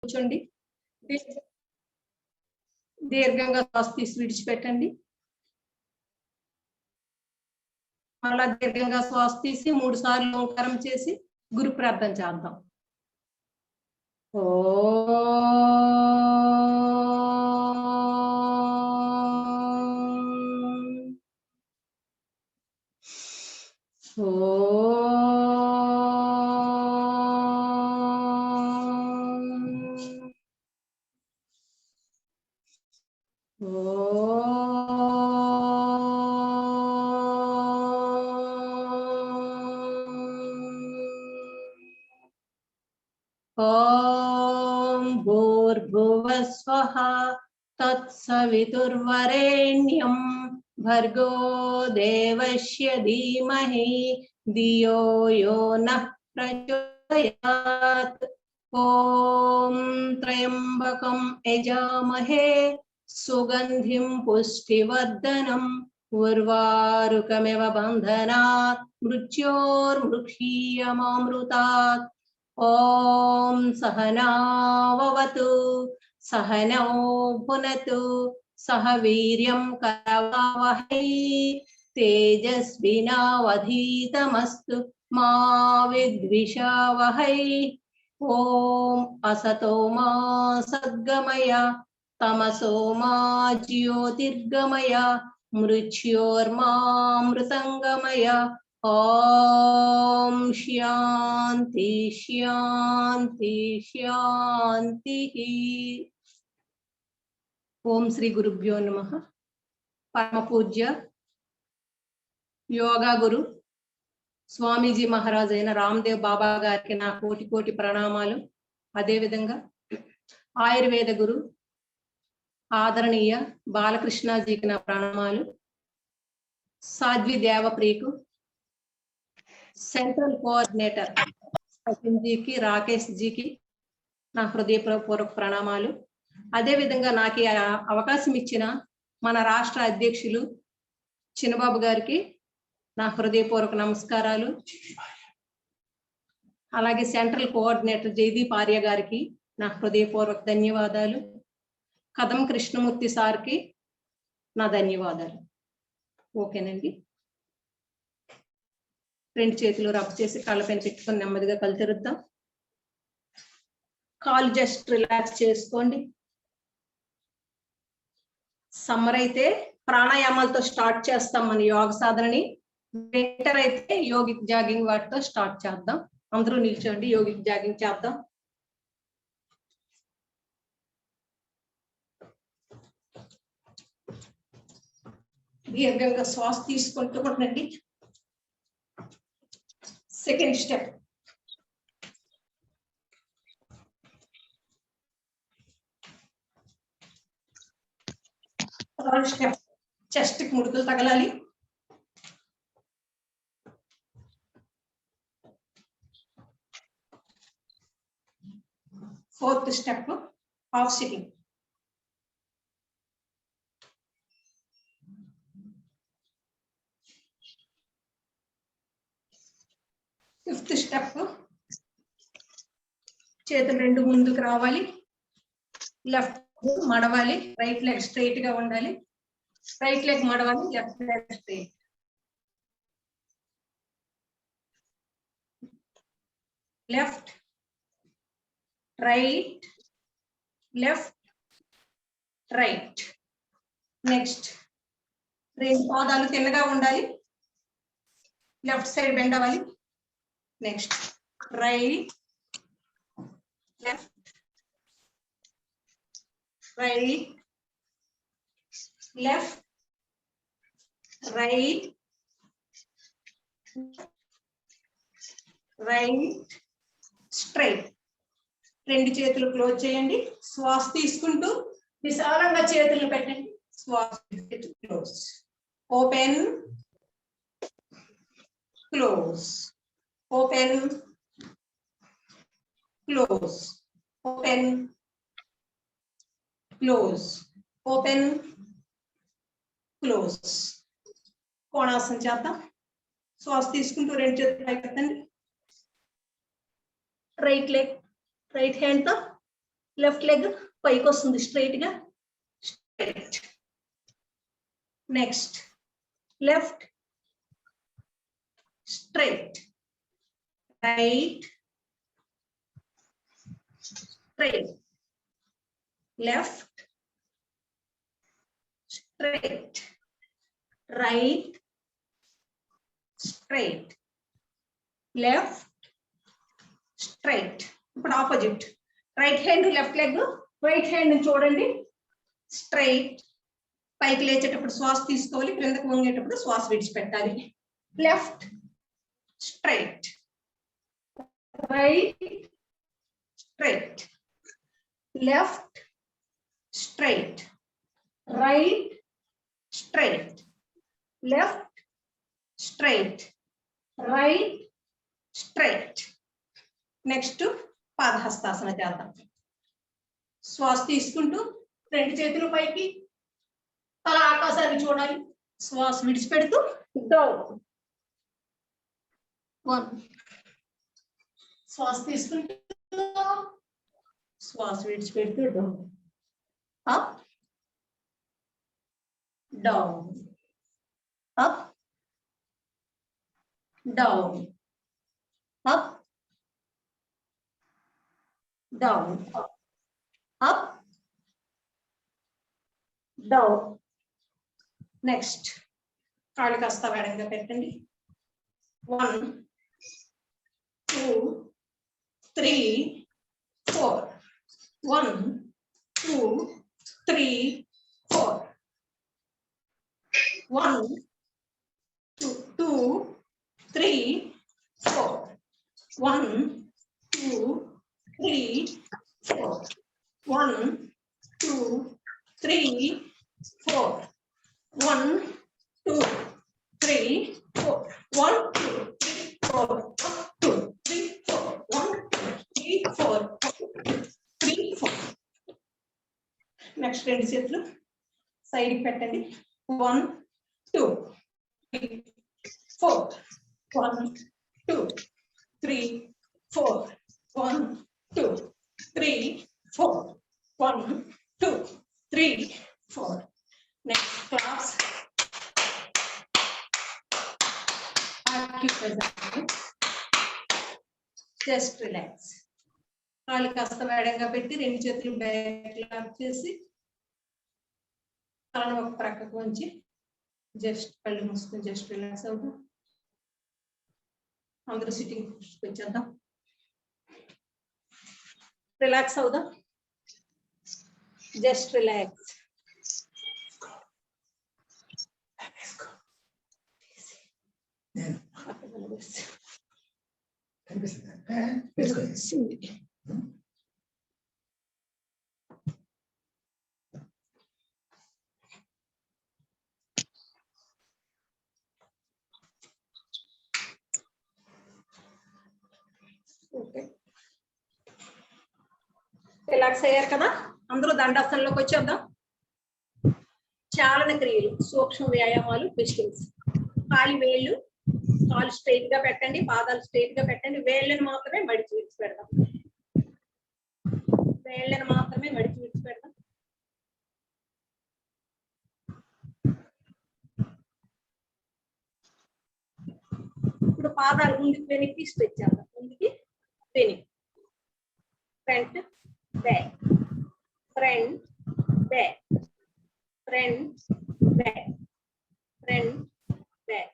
కూర్చోండి. దీర్ఘంగా శ్వాస తీసి విడిచిపెట్టండి. మళ్ళా దీర్ఘంగా శ్వాస తీసి 3 సార్లు ఓంకారం చేసి గురు ప్రార్థన చేద్దాం. ओम भूर्भुवस्वः तत्सवितुर्वरेण्यं भर्गो देवस्य धीमहि धियो यो नः प्रचोदयात्। ओम त्र्यंबकं यजामहे सुगंधिं पुष्टिवर्धनम् उर्वारुकमिव बन्धनात् मृत्योर्मुक्षीयमामृतात्। ओम सहनाववतु सहनौ भुनतु सह वीर्यं करवावहै तेजस्विनावधीतमस्तु मा विद्विषावहै। ओम असतो मा सद्गमय तमसो मा ज्योतिर्गमय मृत्योर्मामृतंगमय। ओम शांति शांति शांति। ओम श्री गुरुभ्यो नमः। परम पूज्य योगा गुरु स्वामीजी महाराज అయిన రామదేవ్ బాబా గారికి నా కోటి కోటి ప్రణామాలు. అదే విధంగా ఆయుర్వేద గురు ఆదరణీయ బాలకృష్ణజీకి నా ప్రణామాలు. సాధ్వి దేవప్రియకు सेंट्रल कोऑर्डिनेटर सचिन जी की राकेश जी की ना हृदयपूर्वक प्रणामालु। अदे विधंगा नाकी అవకాశం ఇచ్చిన మన రాష్ట్ర అధ్యక్షులు చిన్నబాబు గారికి నా హృదయపూర్వక నమస్కారాలు. అలాగే సెంట్రల్ కోఆర్డినేటర్ జయదీప్ ఆర్య గారికి నా హృదయపూర్వక ధన్యవాదాలు. కదం కృష్ణమూర్తి సార్కి నా ధన్యవాదాలు. ఓకేనండి. రెండు చేతులు రబ్ చేసి కాళ్ళ పైన పెట్టుకొని నెమ్మదిగా కళ్ళు తెరుద్దాం. కాళ్ళు జస్ట్ రిలాక్స్ చేసుకోండి. సమ్మర్ అయితే ప్రాణాయామాలతో స్టార్ట్ చేస్తాం మన యోగ సాధనని. వింటర్ అయితే యోగిక్ జాగింగ్ వాటితో స్టార్ట్ చేద్దాం. అందరూ నిల్చోండి, యోగిక్ జాగింగ్ చేద్దాం. దీర్ఘంగా శ్వాస తీసుకుంటూ ఉండండి. Second step third step chest की मुड़कल तगलाली. Fourth step half sitting. Fifth step చేతులు రెండు ముందుకు రావాలి. లెఫ్ట్ మడవాలి. రైట్ లెగ్ స్ట్రైట్ గా ఉండాలి. రైట్ లెగ్ మడవాలి. Left leg straight. Left right left right. Next రెండు పాదాలు తిన్నగా ఉండాలి. లెఫ్ట్ సైడ్ బెండ్ అవ్వాలి. Next right left right left right right straight. రెండు చేతులు క్లోజ్ చేయండి. శ్వాస తీసుకుంటూ విశాలంగా చేతులు పెట్టండి. శ్వాస close. Open close open close open close open close. కోణాసనం చేద్దాం. శ్వాస తీసుకుంటూ రెండు చేతులు పైకెత్తండి. రైట్ లెగ్ రైట్ హ్యాండ్ తో లెఫ్ట్ లెగ్ పైకి వస్తుంది స్ట్రైట్ గా, straight. Next left straight, right straight, left straight, right straight, left straight. ఇప్పుడు opposite, right hand left leg, right hand చూడండి స్ట్రైట్, పైకి లేచేటప్పుడు శ్వాస తీసుకోవాలి, క్రిందకు వంగేటప్పుడు శ్వాస విడిచిపెట్టాలి. Left straight, right straight, left straight, right straight, left straight, right straight. Next పాదహస్తాసన చేద్దాం. శ్వాస తీసుకుంటూ రెండు చేతులు పైకి, తల ఆకాశాన్ని చూడాలి, శ్వాస విడిచిపెడుతూ డౌన్. 1 శ్వాస తీసుకుంటూ శ్వాస విడిచిపెడుతూ down, up down, up down, up down, up down. Next కాళ్ళు కాస్త వేడంగా పెట్టండి. 1 2 3 4, 1 2 3 4, 1 2 3 4, 1 2 3 4, 1 2 3 4, 1 2 3 4, 1 2 3 4, 1 2 3 4, 1 2 3 4, 3 4. నెక్స్ట్ రెండు చేతులు సైడ్ పెట్టండి. 1 2 3 4, 1 2 3 4, 1 2 3 4, 1 2 3 4. Next class. Just relax. కాళ్ళు కాస్త వేడంగా పెట్టి రెండు చేతులు బ్యాక్ లాక్ చేసి తలను ఒక ప్రక్కకు ఉంచి జస్ట్ కళ్ళు మూసుకొని జస్ట్ రిలాక్స్ అవుతాం. అందరూ సిట్టింగ్ వచ్చేద్దాం, రిలాక్స్ అవుదాం, జస్ట్ రిలాక్స్. రిలాక్స్ అయ్యారు కదా, అందరూ దండాసనంలోకి వచ్చేద్దాం. చాలన క్రియలు, సూక్ష్మ వ్యాయామాలు, ట్విస్టింగ్స్. కాలి వేళ్ళు, కాలు స్ట్రైట్ గా పెట్టండి, పాదాలు స్ట్రైట్ గా పెట్టండి, వేళ్ళని మాత్రమే మడిచి విడిచిపెడదాం, వేళ్ళని మాత్రమే మడిచి విడిచిపెడదాం. ఇప్పుడు పాదాలు ముందుకు వెనక్కి స్ట్రెచ్ చేద్దాం, ముందుకి వెనక్కి, front back, front back, front back, front back,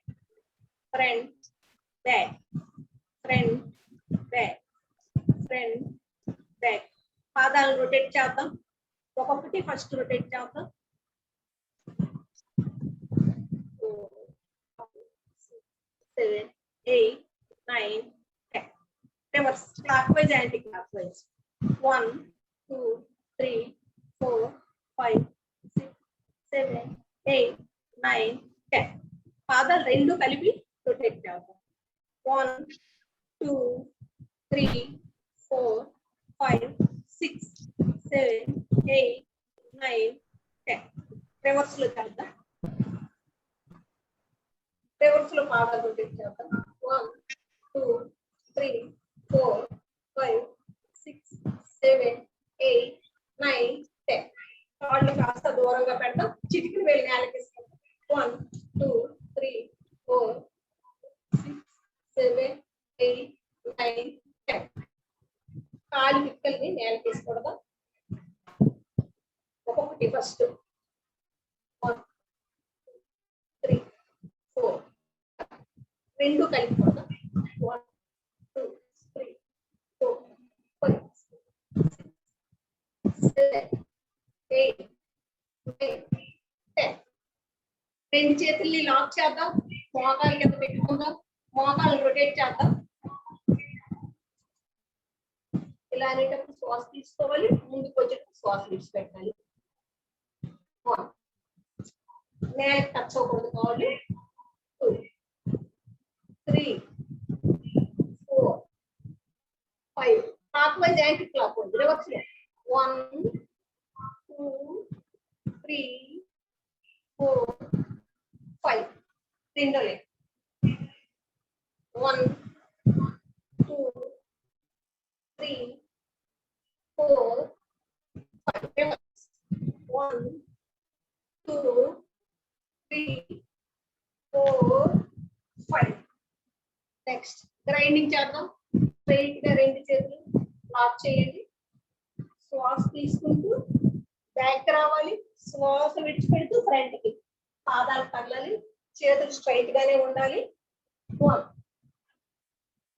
front back, front back, front back. పాదాలను రొటేట్ చేద్దాం, ఒక్కొక్కటి ఫస్ట్ రొటేట్ చేద్దాం. 7 8 9 10. Reverse clock wise anti clock wise. 1 2 3 4 5 6 7 8 9 10. పాదాలు రెండు కలిపి రొటేట్ చేద్దాం. 1 2 3 4 5 6 7 8 9 10. రివర్స్ లో చేద్దాం, రివర్స్ లో పాదాలు రొటేట్ చేద్దాం. 1 2 3 4 5 6 7 8 9 10 కాళ్ళు కాస్త దూరంగా పెడతాం చిటికిన వేలు నేలకి 1 2 3 4 6 7 8 9 10 కాళ్ళు పిక్కల్ని నేలకి వేసుకోవడం ఒక్కొక్కటి ఫస్ట్ 1 3 4 రెండు కలుపుకోవడం 1 2 3 4 5 6 7 8 9 10 రెండు చేతుల్ని లాక్ చేద్దాం మోకాలు కింద పెట్టుకుందాం మోకాలు రొటేట్ చేద్దాం ఇలా అనేటప్పుడు శ్వాస తీసుకోవాలి ముందుకు వచ్చేటప్పుడు శ్వాస విడిచిపెట్టాలి నేల టచ్ అవ్వకూడదు కావాలి 2 3 4 5 క్లాక్ వైజ్ యాంటీ క్లాక్ ఉంది రివర్స్ 1 2 3 4 5 రెండో లెగ్ 1 2 3 4 5 రివర్స్ 1 2 3 4 5 నెక్స్ట్ గ్రైండింగ్ చేద్దాం స్ట్రైట్ గా రెండు చేతులు లాక్ చేయండి శ్వాస తీసుకుంటూ బ్యాక్ రావాలి శ్వాస విడిచిపెడుతూ ఫ్రంట్ కి పాదాలు తగలాలి చేతులు స్ట్రైట్ గానే ఉండాలి 1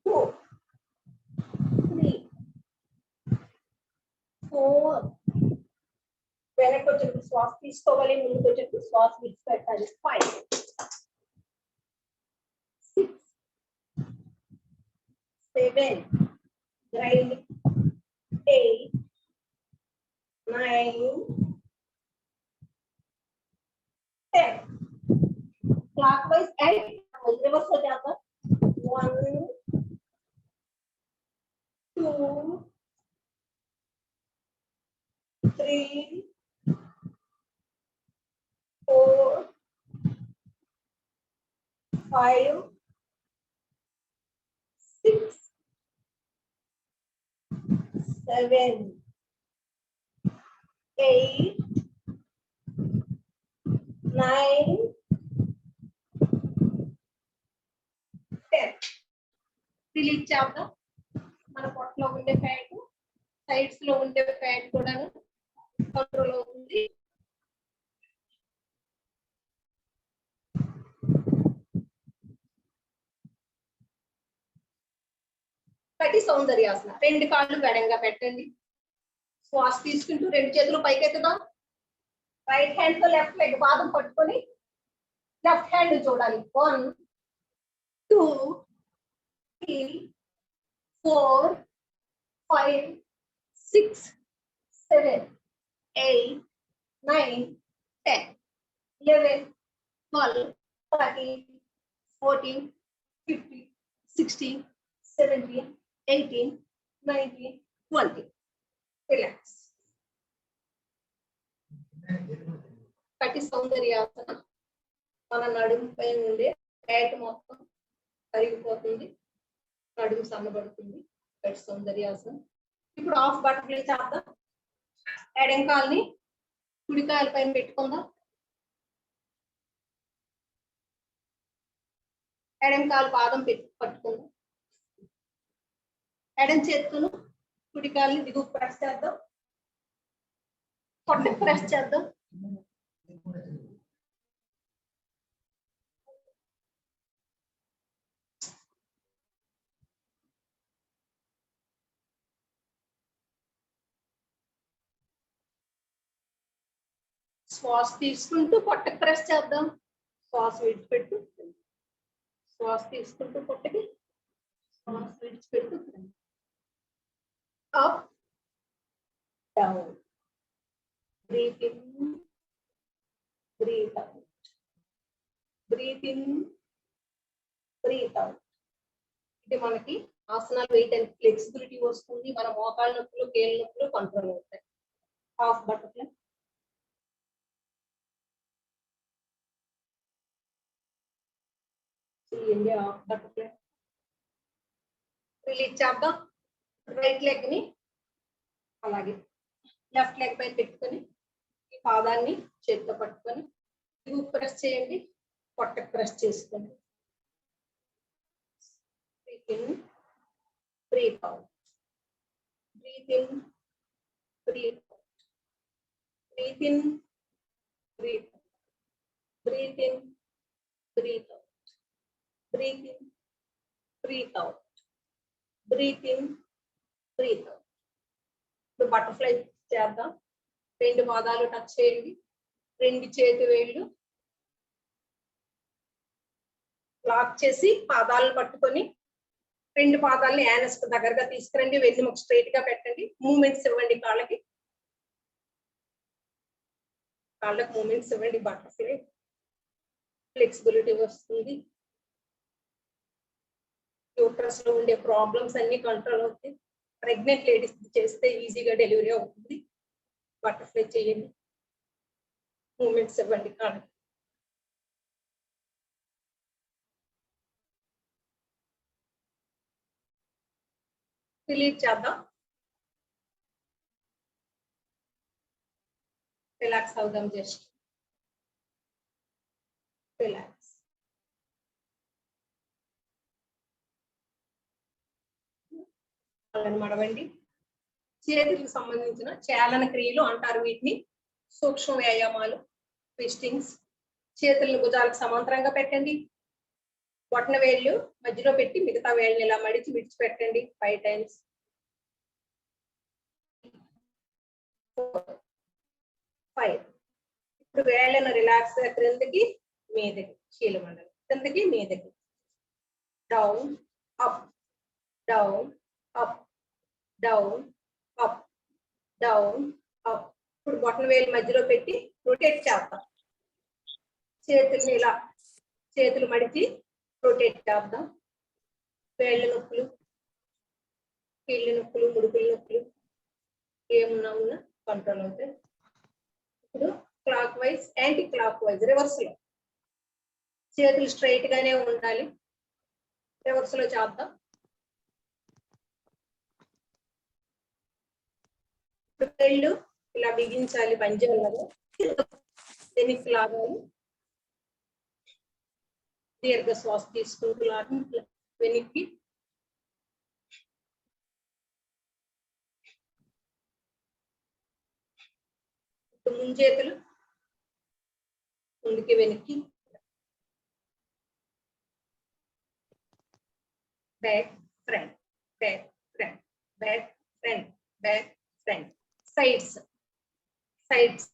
2 3 4 వెనక్కి వచ్చేటప్పుడు శ్వాస తీసుకోవాలి ముందుకు వచ్చేటప్పుడు శ్వాస విడిచిపెట్టాలి 5 6 7 grind 8 9 10 clockwise and reverse हो जाता 1 2 3 4 5 6 7 8 9 10 రిలీజ్ చేద్దాం మన పొట్టలో ఉండే ఫ్యాట్ సైడ్స్ లో ఉండే ఫ్యాట్ కూడా కంట్రోల్ అవుతుంది కటి సౌందర్యాసన రెండు కాళ్ళు గడంగా పెట్టండి శ్వాస తీసుకుంటూ రెండు చేతులు పైకెత్తుదాం రైట్ హ్యాండ్ తో లెఫ్ట్ లెగ్ పాదం పట్టుకొని లెఫ్ట్ హ్యాండ్ చూడాలి 1 2 3 4 5 6 7 8 9 10 11 12 13 14 15 16 17 18 19 20 రిలాక్స్ కటి సౌందర్యాసన మన నడుము పైన ఉండే ఫ్యాట్ మొత్తం కరిగిపోతుంది నడుము సన్నబడుతుంది కటి సౌందర్యాసనం ఇప్పుడు హాఫ్ బటర్ఫ్లై చేద్దాం ఎడం కాల్ని కుడి కాలు పైన పెట్టుకుందాం ఎడం కాలు పాదం పెట్టి పట్టుకుందాం ఎడం చేతులను కుడి కాల్ని దిగువ ప్రెస్ చేద్దాం పొట్టకు ప్రెస్ చేద్దాం శ్వాస తీసుకుంటూ పొట్టకు ప్రెస్ చేద్దాం శ్వాస విడిచిపెట్టు శ్వాస తీసుకుంటూ పొట్టకి శ్వాస విడిచిపెట్టు up down breathe in breathe out breathe in breathe out ఇది మనకి ఆసనాలు వేయడానికి ఫ్లెక్సిబిలిటీ వస్తుంది మన మోకాళ్ళ నొప్పులు కేళ్ళ నొప్పులు కంట్రోల్ అవుతాయి హాఫ్ బటర్ఫ్లై చేయండి హాఫ్ బటర్ఫ్లై రిలీజ్ చేద్దాం రైట్ లెగ్ ని అలాగే లెఫ్ట్ లెగ్ పైన పెట్టుకొని ఈ పాదాన్ని చేతితో పట్టుకొని ప్రెస్ చేయండి, పొట్టకు ప్రెస్ చేసుకోండి. Breathe in, breathe out, breathe in, breathe out, breathe in, breathe out, breathe in, breathe out, breathe in, breathe out, breathe in, breathe out. ఇప్పుడు బటర్ఫ్లై చేద్దాం. 2 పాదాలు టచ్ చేయండి, 2 చేతి వేళ్ళు లాక్ చేసి పాదాలను పట్టుకొని 2 పాదాలని యానస్ కు దగ్గరగా తీసుకురండి. వెన్నుముక స్ట్రైట్ గా పెట్టండి. మూమెంట్స్ ఇవ్వండి, కాళ్ళకి మూమెంట్స్ ఇవ్వండి. బటర్ఫ్లై ఫ్లెక్సిబిలిటీ వస్తుంది. యూట్రస్ లో ఉండే ప్రాబ్లమ్స్ అన్ని కంట్రోల్ అవుతాయి. ప్రెగ్నెంట్ లేడీస్ చేస్తే ఈజీగా డెలివరీ అవుతుంది. బటర్ఫ్లై చేయండి, మూమెంట్స్ ఇవ్వండి కాళ్ళకి. రిలీజ్ చేద్దాం. రిలాక్స్ అవుదాం. Just relax. కాళ్ళని మడవండి. చేతులకు సంబంధించిన చాలన క్రియలు అంటారు వీటిని. సూక్ష్మ వ్యాయామాలు, ట్విస్టింగ్స్. చేతులను భుజాలకు సమాంతరంగా పెట్టండి. బొటన వేళ్ళు మధ్యలో పెట్టి మిగతా వేళ్ళని ఇలా మడిచి విడిచిపెట్టండి 5 times. 5. ఇప్పుడు వేళ్ళను రిలాక్స్ గా క్రిందకి మీదకి, చీలమండలి క్రిందకి మీదకి, down up, down up, down up, down up. ఇప్పుడు బొటన వేలు మధ్యలో పెట్టి రొటేట్ చేద్దాం. చేతుల్ని ఇలా చేతులు మడిచి రొటేట్ చేద్దాం. వేళ్ళ నొప్పులు, కీళ్ళ నొప్పులు, ముడుకుల నొప్పులు ఏమున్నా కంట్రోల్ అవుతాయి. ఇప్పుడు clock wise, anti clock wise, reverse లో చేతులు స్ట్రైట్ గానే ఉండాలి. రివర్స్ లో చేద్దాం. వేళ్ళు ఇలా బిగించాలి, పంజాలలో వెనక్కి లాగాలి. దీర్ఘ శ్వాస తీసుకుంటూ లాగి వెనక్కి. ముంజేతులు ముందుకి వెనక్కి, back front, back front, back front, back front, sides sides.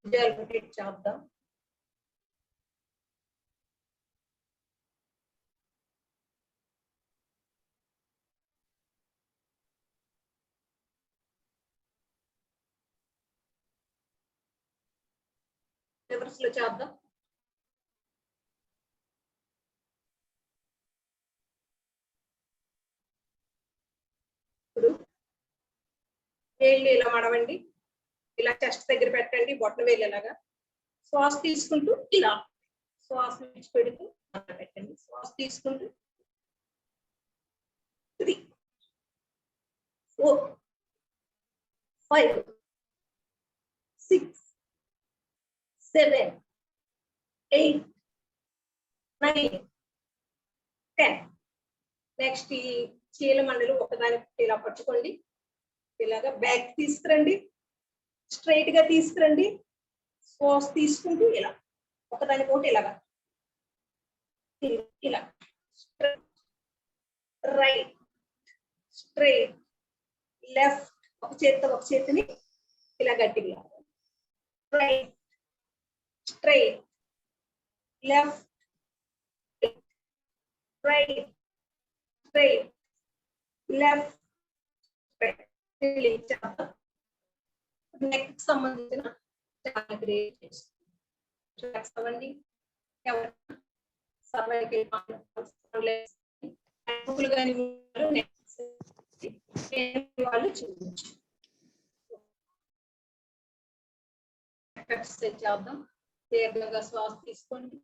Rotate చేద్దాం. రివర్స్ లో చేద్దాం. ఇప్పుడు వేళ్ళు ఇలా మడవండి, ఇలా చెస్ట్ దగ్గర పెట్టండి, బొట్టన వేలు ఇలాగా. శ్వాస తీసుకుంటూ ఇలా శ్వాస విడిచిపెడుతూ పెట్టండి. శ్వాస తీసుకుంటూ 3, 4, 5, 6, 7, 8, 9, 10. నెక్స్ట్ ఈ చీల మండలు ఒకదానికి ఇలా పట్టుకోండి. ఇలాగా బ్యాక్ తీసుకురండి, స్ట్రైట్ గా తీసుకురండి. శ్వాస తీసుకుంటూ ఇలా ఒకదానికి ఒకటి ఇలాగా ఇలా రైట్, స్ట్రైట్, లెఫ్ట్. ఒక చేతిని ఇలా గట్టిగా, right, straight, left, right, straight, left, right. Neck సంబంధించిన చాలా క్రియేట్ చేస్తుంది. ఎవరైనా సర్వైకల్ వాళ్ళు చూడవచ్చు. ఎక్సర్సైజ్ చేద్దాం. దీర్ఘంగా శ్వాస తీసుకోండి,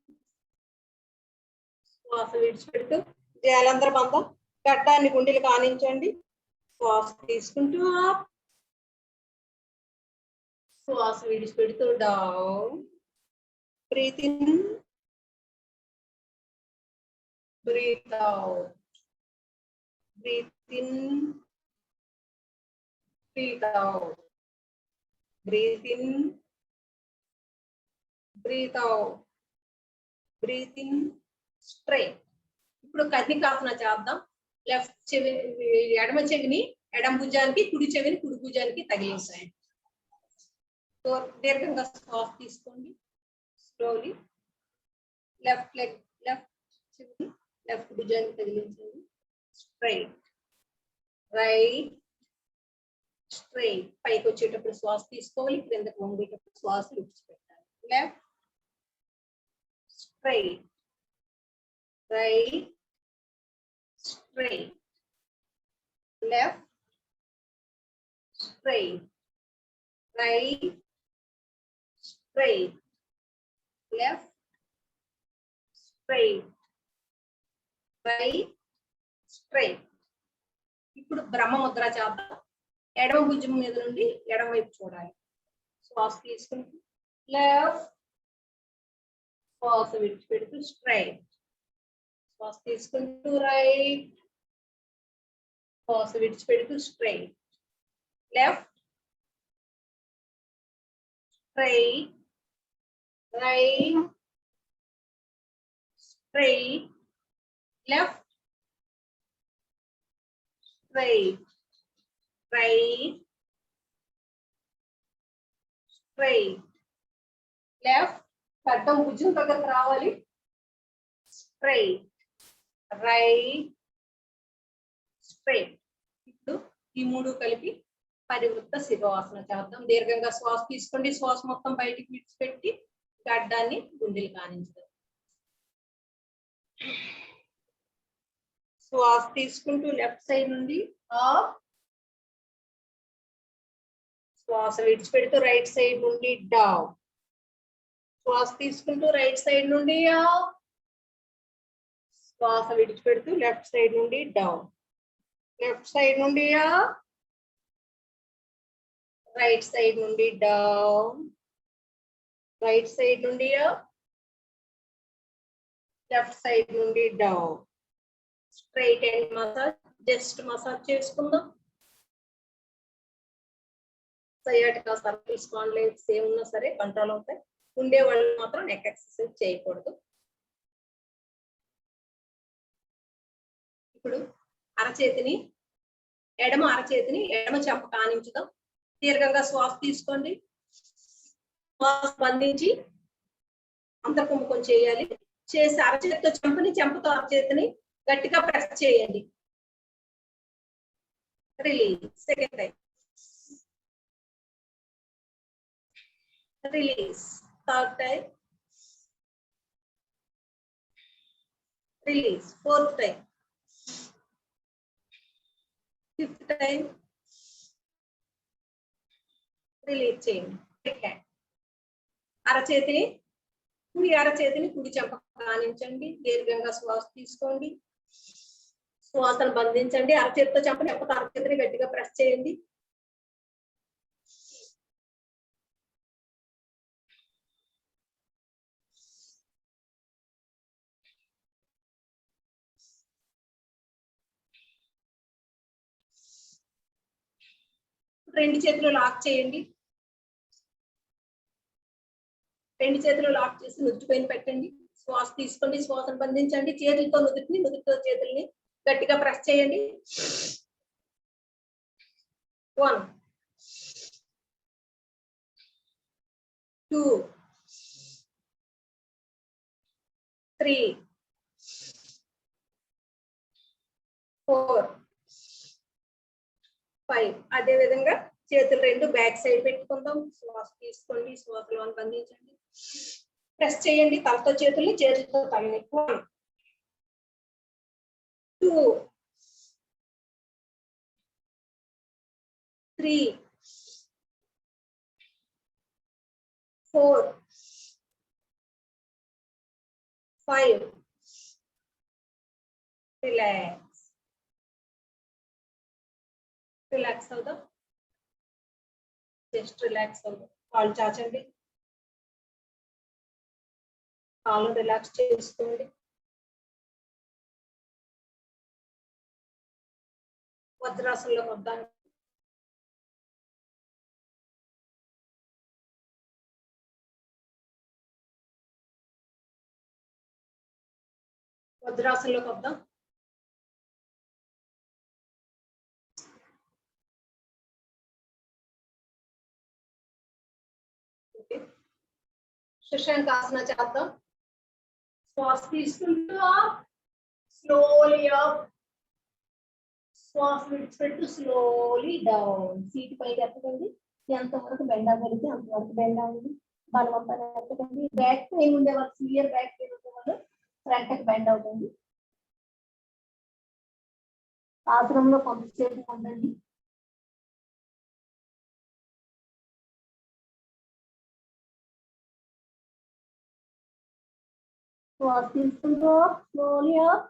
శ్వాస విడిచిపెడుతూ జాలంతర బంధం గడ్డాన్ని గుండెలు కానించండి. శ్వాస తీసుకుంటూ అప్, శ్వాస విడిచిపెడుతూ down. Breathe in, breathe out, breathe in, breathe out, breathe in, breathe out, breathe in. Straight. ఇప్పుడు కర్ణికాసన చేద్దాం. లెఫ్ట్ చెవి, ఎడమ చెవిని ఎడమ భుజానికి, కుడి చెవిని కుడి భుజానికి తగిలించండి. దీర్ఘంగా శ్వాస తీసుకోండి. స్లోలీ లెఫ్ట్ లెగ్, లెఫ్ట్ చెవిని లెఫ్ట్ భుజానికి తగిలించండి. Straight, right, straight. పైకి వచ్చేటప్పుడు శ్వాస తీసుకోవాలి, క్రిందకు వంగేటప్పుడు శ్వాస విడిచిపెట్టాలి. Left, straight, right, straight, left, straight, right, straight, left, straight, right, straight. ఇప్పుడు బ్రహ్మముద్ర చేద్దాం. ఎడమ భుజం మీద నుండి ఎడమ వైపు చూడాలి. శ్వాస తీసుకుంటూ లెఫ్ట్, శ్వాస విడిచిపెడుతూ స్ట్రైట్, శ్వాస తీసుకుంటూ రైట్, శ్వాస విడిచిపెడుతూ straight, left, straight, right, straight, left, straight, right, straight, left. గడ్డం భుజం దగ్గరకు రావాలి. Straight, right, straight. ఇప్పుడు ఈ మూడు కలిపి పరివృత్త శిరోవాసన చేద్దాం. దీర్ఘంగా శ్వాస తీసుకోండి. శ్వాస మొత్తం బయటికి విడిచిపెట్టి గడ్డాన్ని గుండెలు కానించాలి. శ్వాస తీసుకుంటూ లెఫ్ట్ సైడ్ నుండి అప్, శ్వాస విడిచిపెడుతూ రైట్ సైడ్ నుండి డౌన్. శ్వాస తీసుకుంటూ రైట్ సైడ్ నుండి అప్, శ్వాస విడిచిపెడుతూ లెఫ్ట్ సైడ్ నుండి డౌన్. లెఫ్ట్ సైడ్ నుండి అప్, రైట్ సైడ్ నుండి డౌన్, రైట్ సైడ్ నుండి అప్, లెఫ్ట్ సైడ్ నుండి down. Straight and massage, just massage చేసుకుందాం. సయాటికా, సర్కిల్, స్పాండిలైటిస్ ఏమున్నా సరే కంట్రోల్ అవుతాయి. ఉండే వాళ్ళు మాత్రం నెక్ ఎక్సర్సైజ్ చేయకూడదు. ఇప్పుడు అరచేతిని, ఎడమ అరచేతిని ఎడమ చెంప కానించుదాం. దీర్ఘంగా శ్వాస తీసుకోండి. శ్వాస బంధించి అంతర్కుంభకం చేయాలి. చేసి అరచేతితో చెంపని, చెంపతో అరచేతిని గట్టిగా ప్రెస్ చేయండి. Release. Second time. Release. Third time. Release. Fourth time. Fifth time. Release చేయండి. అరచేతిని, కుడి అరచేతిని కుడి చెంప కానించండి. దీర్ఘంగా శ్వాస తీసుకోండి. శ్వాసను బంధించండి. అరచేతితో చెంపని, చెంపతో అరచేతిని గట్టిగా ప్రెస్ చేయండి. రెండు చేతులు లాక్ చేయండి. రెండు చేతులు లాక్ చేసి నుదుటి పైన పెట్టండి. శ్వాస తీసుకోండి. శ్వాసను బంధించండి. చేతులతో నుదుటిని, నుదుటితో చేతుల్ని గట్టిగా ప్రెస్ చేయండి. 1 2 3 4 5. అదే విధంగా చేతులు రెండు బ్యాక్ సైడ్ పెట్టుకుందాం. శ్వాస తీసుకోండి. శ్వాసలో బంధించండి. ప్రెస్ చేయండి. తలతో చేతుల్ని, చేతులతో తలని. 1 2 3 4 5 రిలాక్స్ అవుదాం. జస్ట్ రిలాక్స్ అవుదాం. కాళ్ళు చాచండి, కాళ్ళు రిలాక్స్ చేసుకోండి. వజ్రాసనంలో వద్దాం. వజ్రాసనంలోకి వద్దాం. శశాంకాసన చేద్దాం. శ్వాస తీసుకుంటూ స్లోలీ అప్, శ్వాస విడిచిపెట్టు స్లోలీ డౌన్. సీట్ పైకి ఎత్తకండి, ఎంతవరకు బెండ్ అవ్వగలిగితే అంతవరకు బెండ్ అవ్వండి. బలవంతంగా ఎత్తకండి. బ్యాక్ పెయిన్ ఉండేవాళ్ళు, సివియర్ బ్యాక్ పెయిన్ ఉండేవాళ్ళు ఫ్రంట్ కి బెండ్ అవుతుంది. ఆసనంలో కొంతసేపు ఉండండి. శ్వాస తీసుకుంటూ slowly up.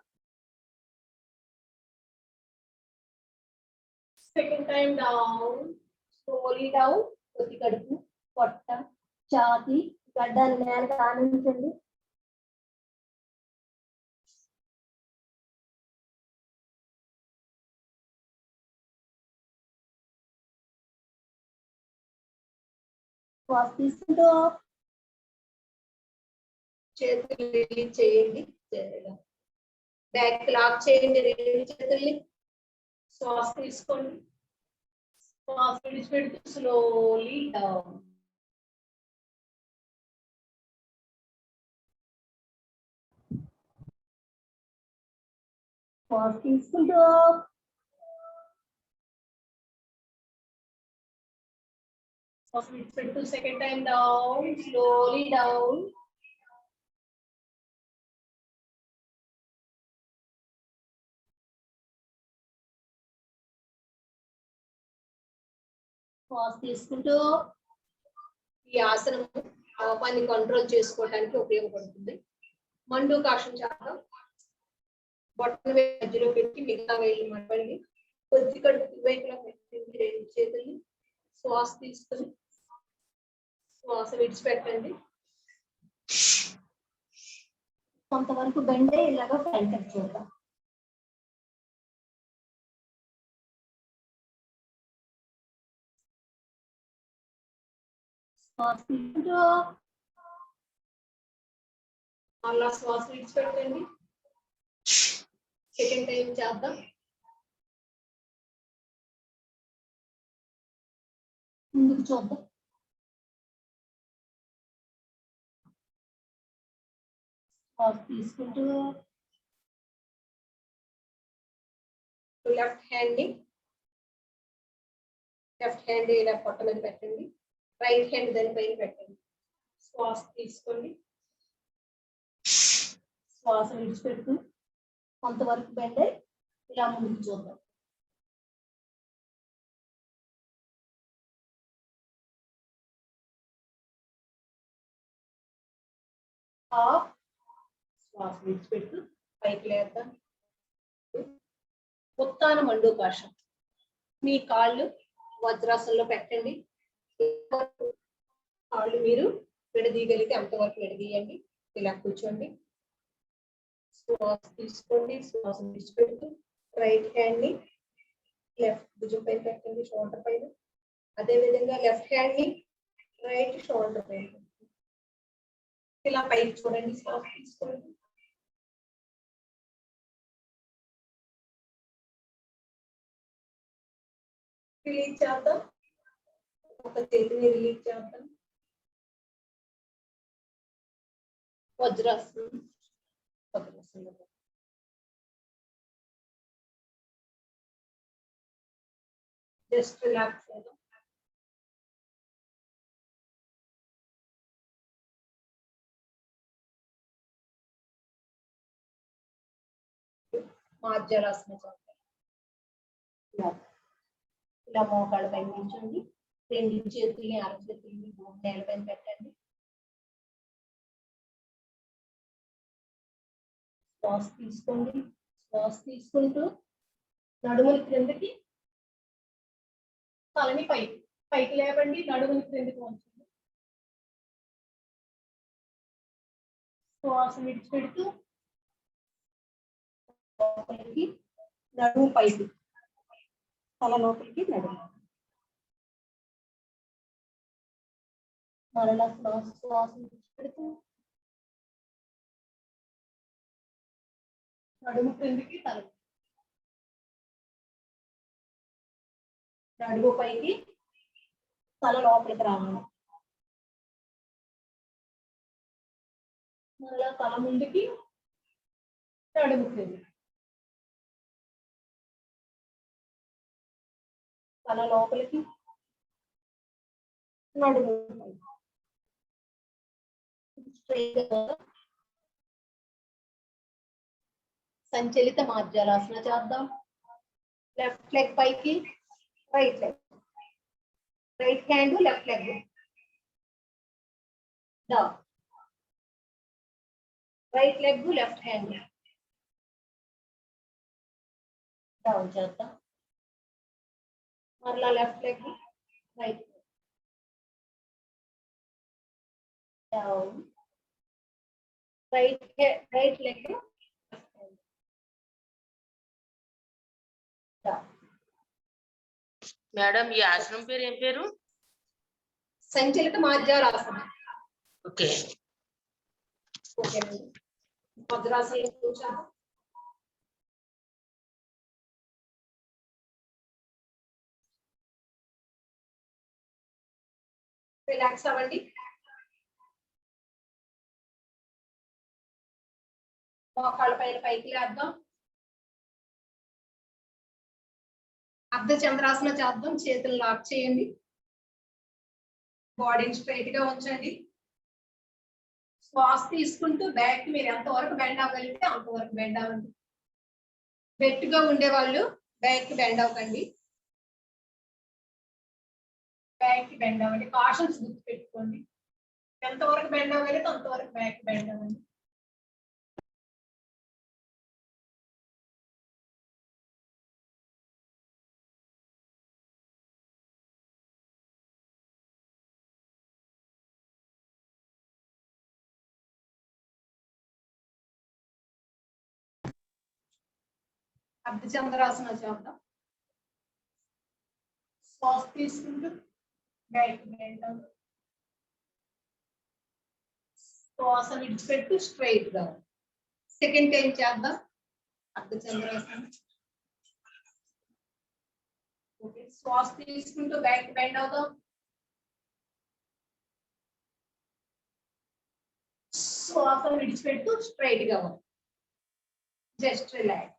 Second time down, slowly down. కొద్ది కడుపు, పొట్ట, ఛాతీ, గడ్డాన్ని నేలకు ఆనందించండి. శ్వాస తీసుకుంటూ చేతులు రిలీజ్ చేయండి. బ్యాక్ లాక్ చేయండి రెండు చేతుల్ని. శ్వాస తీసుకోండి, శ్వాస విడిచిపెడుతూ స్లోలీ డౌన్. శ్వాస తీసుకుంటూ శ్వాస విడిచిపెడుతూ second time down, slowly down. శ్వాస తీసుకుంటూ ఈ ఆసనం కోపాన్ని కంట్రోల్ చేసుకోవడానికి ఉపయోగపడుతుంది. మండూకాసం చేద్దాం. బొట్టన వేలు మధ్యలో పెట్టి మిగతా వేళ్ళు మడవండి. కొద్ది కడుపు వైపులా పెట్టండి రెండు చేతుల్ని. శ్వాస తీసుకుని శ్వాస విడిచిపెట్టండి. కొంతవరకు బెండే ఇలాగా ఫ్రంట్ చూద్దాం. శ్వాస తీసుకుంటూ అలా శ్వాస విడిచిపెట్టండి. సెకండ్ టైం చేద్దాం. ముందుకు చూద్దాం. శ్వాస తీసుకుంటూ లెఫ్ట్ హ్యాండ్ ఇలా పొట్ట మీద పెట్టండి. రైట్ హ్యాండ్ దానిపైన పెట్టండి. శ్వాస తీసుకోండి, శ్వాస విడిచిపెడుతూ కొంతవరకు బెండ్ అయ్యి ఇలా ముందుకు చూద్దాం. శ్వాస విడిచిపెట్టు పైకి లేద్దాం. ఉత్తాన మండూకాసం. మీ కాళ్ళు వజ్రాసనంలో పెట్టండి. కాళ్ళు మీరు విడదీయగలిగితే అంతవరకు విడదీయండి. ఇలా కూర్చోండి. శ్వాస తీసుకోండి, శ్వాస విడిచిపెడుతూ రైట్ హ్యాండ్ ని లెఫ్ట్ భుజం పైన పెట్టండి, షోల్డర్ పైన. అదే విధంగా లెఫ్ట్ హ్యాండ్ ని రైట్ షోల్డర్ పైన ఇలా పైకి చూడండి. శ్వాస తీసుకోండి. రిలీజ్ చేద్దాం. ఒక చేతిని రిలీజ్ చేద్దాం. వజ్రాసనం. జస్ట్ రిలాక్స్ అవుదాం. మార్జరాసనం చేద్దాం. ఇలా మోకాళ్ళ పైన నిల్చోండి. రెండు చేతుల్ని అరచేతుల్ని నేలపైన పెట్టండి. శ్వాస తీసుకోండి. శ్వాస తీసుకుంటూ నడుముని క్రిందకి, తలని పైకి పైకి లేవండి. నడుముని క్రిందకి ఉంచండి. శ్వాస విడిచిపెడుతూ లోపలికి, నడుము పైకి, తల లోపలికి, నడుము. మరలా శ్వాస విడిచిపెడుతూ నడుము క్రిందికి, తల నడుము పైకి, తల లోపలికి రావాలి. మరలా తల ముందుకి, నడుము క్రిందికి, తల లోపలికి, నడుము పైకి. సంచలిత మార్జాలాసన చేద్దాం. లెఫ్ట్ లెగ్ పైకి, right leg, right hand left leg down, right leg left hand down చేద్దాం. మరలా left leg right down, right leg madam ఈ ఆసనం పేరు ఏం పేరు? సంచలిత మార్జాలాసన. ఓకే ఓకే వజ్రాసనం కూర్చోండి. రిలాక్స్ అవ్వండి. మోకాళ్ళ పైన పైకి లేద్దాం. అర్ధ చంద్రాసన చేద్దాం. చేతులు లాక్ చేయండి. బాడీని స్ట్రైట్ గా ఉంచండి. శ్వాస తీసుకుంటూ బ్యాక్ మీరు ఎంతవరకు బెండ్ అవ్వగలిగితే అంతవరకు బెండ్ అవ్వండి. గట్టిగా ఉండే వాళ్ళు బ్యాక్ బెండ్ అవ్వకండి. బ్యాక్ బెండ్ అవ్వండి. కాషన్స్ గుర్తు పెట్టుకోండి. ఎంతవరకు బెండ్ అవ్వగలిగితే అంతవరకు బ్యాక్ బెండ్ అవ్వండి. అర్ధచంద్రాసన చేద్దాం. శ్వాస తీసుకుంటూ బ్యాక్ బెండ్ అవ్వండి. శ్వాస విడిచిపెట్టు స్ట్రైట్ గా. సెకండ్ టైం చేద్దాం అర్ధచంద్రాసన. ఓకే శ్వాస తీసుకుంటూ బ్యాక్ బెండ్ అవుదాం. శ్వాస విడిచిపెట్టు స్ట్రైట్ గా. Just relax.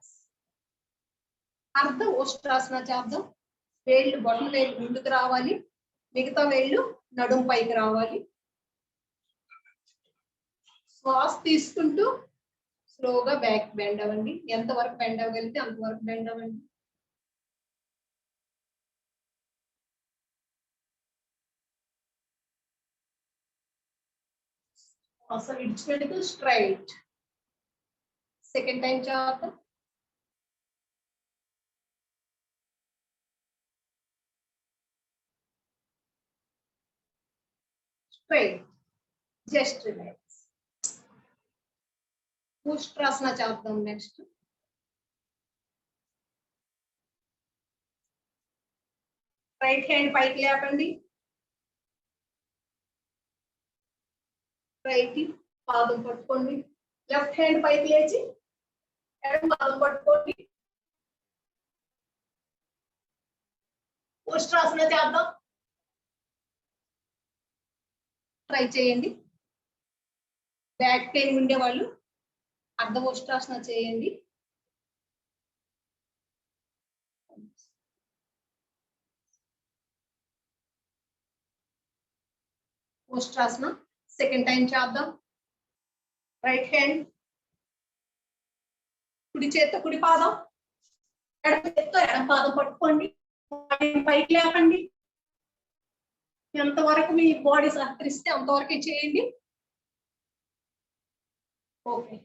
అర్ధ ఉష్ట్రాసన చేద్దాం. వేళ్ళు బొటన వేళ్ళు ముందుకు రావాలి. మిగతా వేళ్ళు నడుము పైకి రావాలి. శ్వాస తీసుకుంటూ స్లోగా బ్యాక్ బెండ్ అవ్వండి. ఎంతవరకు బెండ్ అవ్వగలిగితే అంతవరకు బెండ్ అవ్వండి. శ్వాస విడిచిపెడుతూ స్ట్రైట్. సెకండ్ టైం చేద్దాం. స్ట్రైట్. Just relax. ఉష్ట్రాసన చేద్దాం నెక్స్ట్. రైట్ హ్యాండ్ పైకి లేపండి. రైట్ పాదం పట్టుకోండి. లెఫ్ట్ హ్యాండ్ పైకి లేచి ఎడమ పాదం పట్టుకోండి. ఉష్ట్రాసన చేద్దాం. ట్రై చేయండి. బ్యాక్ పెయిన్ ఉండే వాళ్ళు అర్ధ ఉష్ట్రాసన చేయండి. ఉష్ట్రాసన సెకండ్ టైం చేద్దాం. రైట్ హ్యాండ్ కుడి చేత్తో కుడి పాదం, ఎడమ చేత్తో ఎడమ పాదం పట్టుకోండి. పైకి లేపండి. ఎంతవరకు మీ బాడీ సహకరిస్తే అంతవరకే చేయండి. ఓకే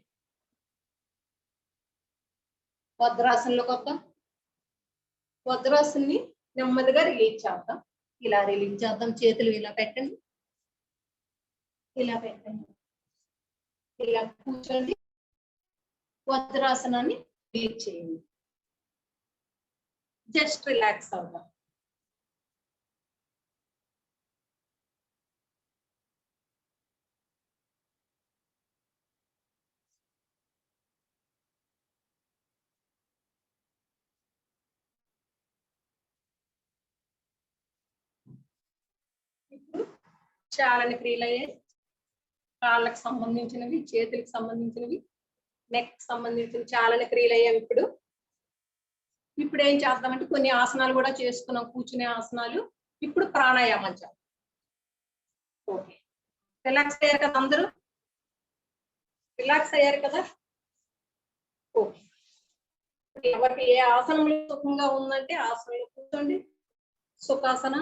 వజ్రాసనంలోకి వద్దాం. వజ్రాసన్ని నెమ్మదిగా రిలీజ్ చేద్దాం. ఇలా రిలీజ్ చేద్దాం. చేతులు ఇలా పెట్టండి, ఇలా పెట్టండి, ఇలా కూర్చోండి. వజ్రాసనాన్ని రిలీజ్ చేయండి. జస్ట్ రిలాక్స్ అవుదాం. ఇప్పుడు చాలని క్రియలు అయ్యాయి. కాళ్ళకు సంబంధించినవి, చేతులకు సంబంధించినవి, నెక్ సంబంధించిన చాలని క్రియలు అయ్యాయి. ఇప్పుడు ఏం చేద్దామంటే కొన్ని ఆసనాలు కూడా చేసుకున్నాం, కూర్చునే ఆసనాలు. ఇప్పుడు ప్రాణాయామం చేద్దాం. ఓకే, రిలాక్స్ అయ్యారు కదా అందరూ? రిలాక్స్ అయ్యారు కదా? ఓకే, ఎవరికి ఏ ఆసనంలో సుఖంగా ఉందంటే ఆసనంలో కూర్చోండి. సుఖాసన,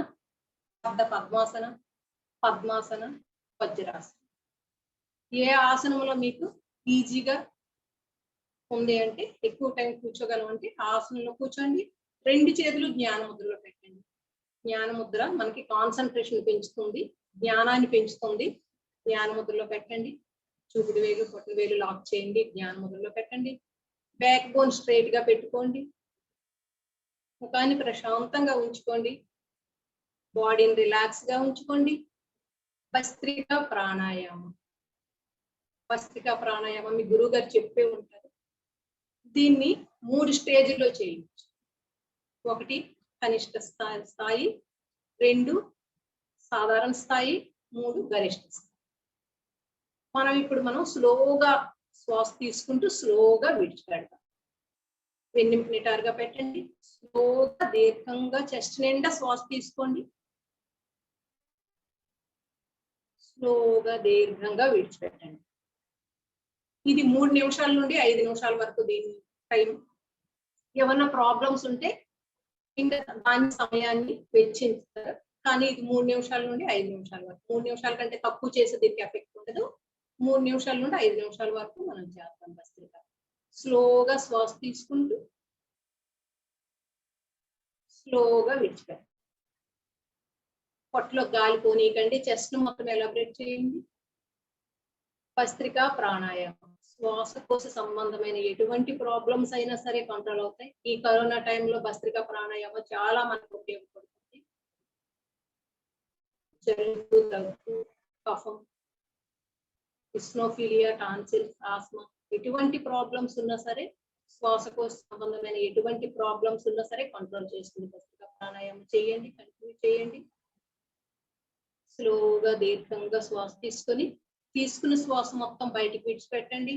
అర్ధ పద్మాసన, పద్మాసన, వజ్రాసన. ఏ ఆసనంలో మీకు ఈజీగా ఉంది అంటే, ఎక్కువ టైం కూర్చోగలం అంటే ఆసనంలో కూర్చోండి. రెండు చేతులు జ్ఞాన ముద్రలో పెట్టండి. జ్ఞాన ముద్ర మనకి కాన్సన్ట్రేషన్ పెంచుతుంది, జ్ఞానాన్ని పెంచుతుంది. జ్ఞాన ముద్రలో పెట్టండి. చూపుడు వేలు, పొట్టు వేలు లాక్ చేయండి. జ్ఞాన ముద్రలో పెట్టండి. బ్యాక్ బోన్ స్ట్రైట్ గా పెట్టుకోండి. ముఖాన్ని ప్రశాంతంగా ఉంచుకోండి. బాడీని రిలాక్స్ గా ఉంచుకోండి. భస్త్రికా ప్రాణాయామం. భస్త్రికా ప్రాణాయామం మీ గురువు గారు చెప్పే ఉంటారు. దీన్ని 3 స్టేజ్లో చేయవచ్చు. 1 కనిష్ట స్థాయి, 2 సాధారణ స్థాయి, 3 గరిష్ట స్థాయి. మనం స్లోగా శ్వాస తీసుకుంటూ స్లోగా విడిచిపెడతాం. వెన్నెముక నిటారుగా పెట్టండి. స్లోగా దీర్ఘంగా చెస్ట్ నిండా శ్వాస తీసుకోండి. స్లోగా దీర్ఘంగా విడిచిపెట్టండి. ఇది 3 నిమిషాల నుండి 5 నిమిషాల వరకు దీని టైం. ఏమన్నా ప్రాబ్లమ్స్ ఉంటే ఇంకా దాని సమయాన్ని వెచ్చించుతారు. కానీ ఇది 3 నిమిషాల నుండి 5 నిమిషాల వరకు. 3 నిమిషాల కంటే తక్కువ చేసే దీనికి ఎఫెక్ట్ ఉండదు. 3 నిమిషాల నుండి 5 నిమిషాల వరకు మనం చేస్తాం భస్త్రిక. స్లోగా శ్వాస తీసుకుంటూ స్లోగా విడిచిపెట్టండి. పొట్టలో గాలి పోనీయకండి. చెస్ట్ మొత్తం ఎలాబరేట్ చేయండి. భస్త్రికా ప్రాణాయామం శ్వాసకోశ సంబంధమైన ఎటువంటి ప్రాబ్లమ్స్ అయినా సరే కంట్రోల్ అవుతాయి. ఈ కరోనా టైంలో భస్త్రికా ప్రాణాయామం చాలా మనకు ఉపయోగపడుతుంది. జలుబు, దగ్గు, కఫం, ఇస్నోఫీలియా, టాన్సిల్స్, ఆస్మా ఎటువంటి ప్రాబ్లమ్స్ ఉన్నా సరే, శ్వాసకోశ సంబంధమైన ఎటువంటి ప్రాబ్లమ్స్ ఉన్నా సరే కంట్రోల్ చేస్తుంది. భస్త్రికా ప్రాణాయామం చేయండి, కంటిన్యూ చేయండి. స్లోగా దీర్ఘంగా శ్వాస తీసుకున్న శ్వాస మొత్తం బయటికి విడిచిపెట్టండి.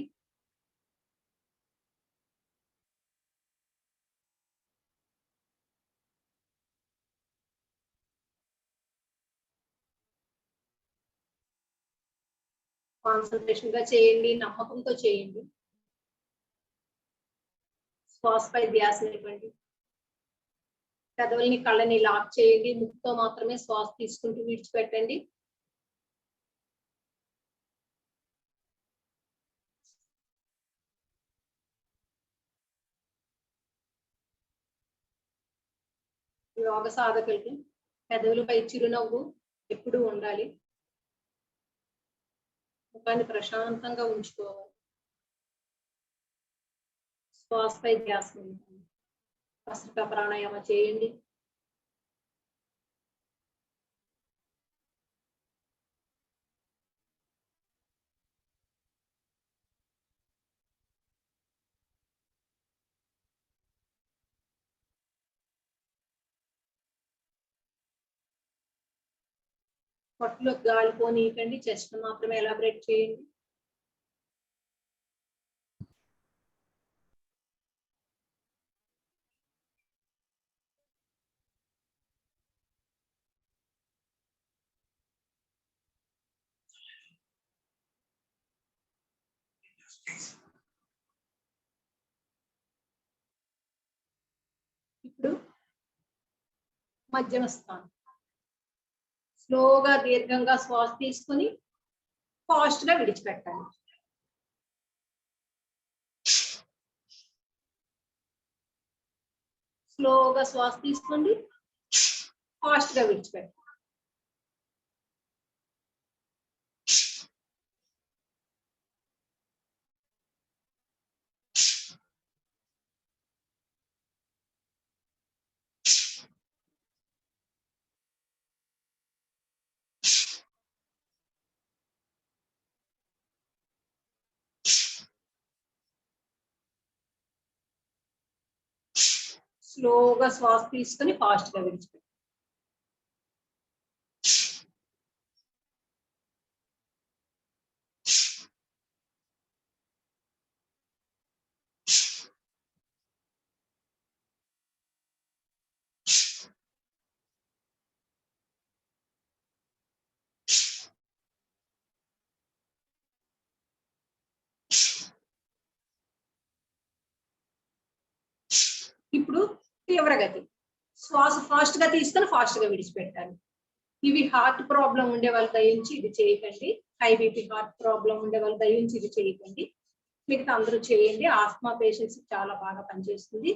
కాన్సన్ట్రేషన్ గా చేయండి, నమ్మకంతో చేయండి. శ్వాసపై ధ్యాస నిలపండి. పెదవుల్ని, కళ్ళని లాక్ చేయండి. ముక్కుతో మాత్రమే శ్వాస తీసుకుంటూ విడిచిపెట్టండి. యోగ సాధకులకి పెదవులపై చిరునవ్వు ఎప్పుడూ ఉండాలి. ముఖాన్ని ప్రశాంతంగా ఉంచుకోవాలి. శ్వాసపై ధ్యాస నిలపండి. భస్త్రికా ప్రాణాయామం చేయండి. పొట్టలో గాలి పోనీయకండి. చెస్ట్ మాత్రమే ఎలాబరేట్ చేయండి. ఇప్పుడు మధ్యమ స్థానం. స్లోగా దీర్ఘంగా శ్వాస తీసుకుని ఫాస్ట్ గా విడిచిపెట్టాలి. స్లోగా శ్వాస తీసుకోండి, ఫాస్ట్ గా విడిచిపెట్టండి. స్లోగా శ్వాస తీసుకొని ఫాస్ట్ గా విడిచిపెట్టండి. ఇప్పుడు తీవ్రగతి శ్వాస ఫాస్ట్ గా తీసుకొని ఫాస్ట్ గా విడిచిపెట్టాలి. ఇవి హార్ట్ ప్రాబ్లం ఉండే వాళ్ళు దయించి ఇది చేయకండి. హై బీపీ హార్ట్ ప్రాబ్లం ఉండే వాళ్ళు దయించి ఇది చేయకండి. మిగతా అందరూ చేయండి. ఆస్మా పేషెంట్స్ చాలా బాగా పనిచేస్తుంది.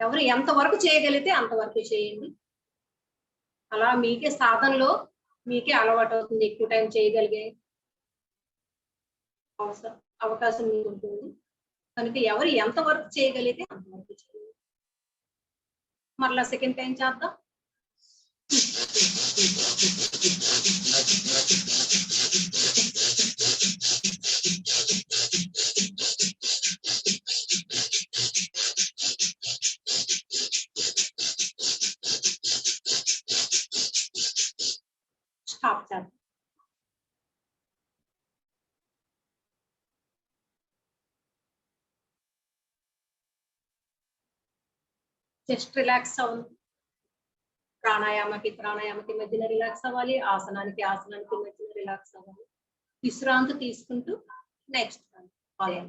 ఎవరు ఎంతవరకు చేయగలిగితే అంతవరకు చేయండి. అలా మీకే సాధనలో మీకే అలవాటు అవుతుంది. ఎక్కువ టైం చేయగలిగే అవకాశం మీకు ఉంటుంది. కనుక ఎవరు ఎంతవరకు చేయగలిగితే అంతవరకు చేయండి. మరలా సెకండ్ టైం చేద్దాం. స్టాప్ చేద్దాం. జస్ట్ రిలాక్స్ అవ్వండి. ప్రాణాయామకి మధ్యన రిలాక్స్ అవ్వాలి. ఆసనానికి మధ్యన రిలాక్స్ అవ్వాలి. విశ్రాంతి తీసుకుంటూ నెక్స్ట్ ఫాలో.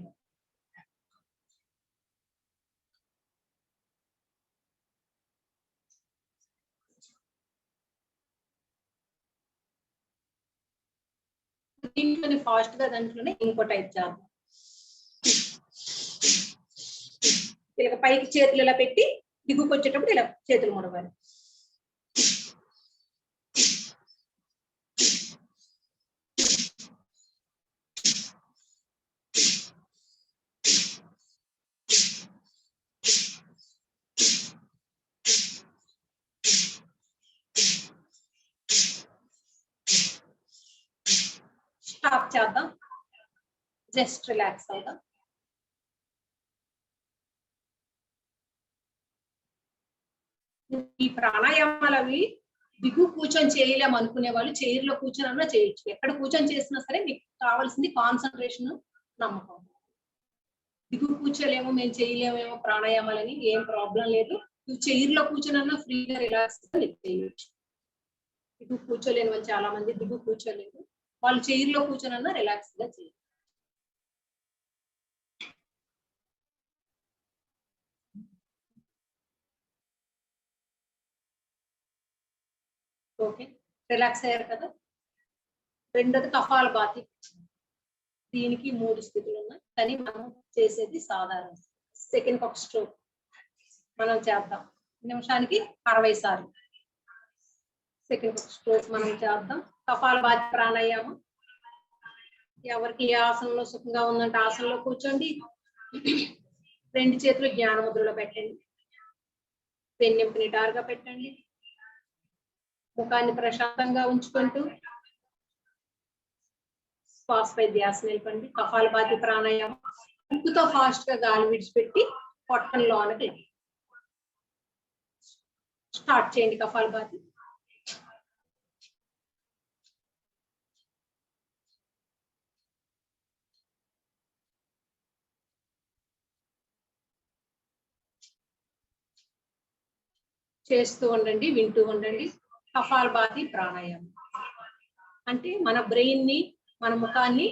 దీంట్లోనే ఫాస్ట్ గా దాంట్లోనే ఇంకో టైప్ చేద్దాం. ఇలా పైకి చేతులు ఇలా పెట్టి దిగుకు వచ్చేటప్పుడు ఇలా చేతులు ముడవాలి. స్టాప్ చేద్దాం. జస్ట్ రిలాక్స్ అవుదాం. ఈ ప్రాణాయామాలు అవి దిగు కూర్చొని చేయలేము అనుకునే వాళ్ళు చైర్లో కూర్చొని అన్నా చేయొచ్చు. ఎక్కడ కూర్చొని చేసినా సరే మీకు కావాల్సింది కాన్సన్ట్రేషన్, నమ్మకం. దిగు కూర్చోలేమో మేము చేయలేమేమో ప్రాణాయామాలని ఏం ప్రాబ్లం లేదు. నువ్వు చైర్లో కూర్చొని ఫ్రీగా రిలాక్స్ గా చేయొచ్చు. దిగు కూర్చోలేని వాళ్ళు చాలా మంది దిగు కూర్చోలేదు. వాళ్ళు చైర్లో కూర్చొని రిలాక్స్ గా చేయొచ్చు. ఓకే, రిలాక్స్ అయ్యారు కదా. రెండోది కపాలభాతి. దీనికి 3 స్థితులు ఉన్నాయి, కానీ మనం చేసేది సాధారణ. సెకండ్ ఒక స్ట్రోక్ మనం చేద్దాం. నిమిషానికి 60 సార్లు సెకండ్ ఒక స్ట్రోక్ మనం చేద్దాం. కపాలభాతి ప్రాణాయామం. ఎవరికి ఏ ఆసనంలో సుఖంగా ఉందంటే ఆసనంలో కూర్చోండి. 2 చేతులు జ్ఞాన ముద్రలో పెట్టండి. వెన్నెముక నిటారుగా పెట్టండి. ముఖాన్ని ప్రశాంతంగా ఉంచుకుంటూ శ్వాసపై ధ్యాస నిలపండి. కపాలభాతి ప్రాణాయామం. ముక్కుతో ఫాస్ట్ గా గాలి విడిచిపెట్టి పొట్టను లోనకి స్టార్ట్ చేయండి. కపాలభాతి. చేస్తూ ఉండండి, వింటూ ఉండండి. కపాలభాతి ప్రాణాయామం అంటే మన బ్రెయిన్ ని, మన ముఖాన్ని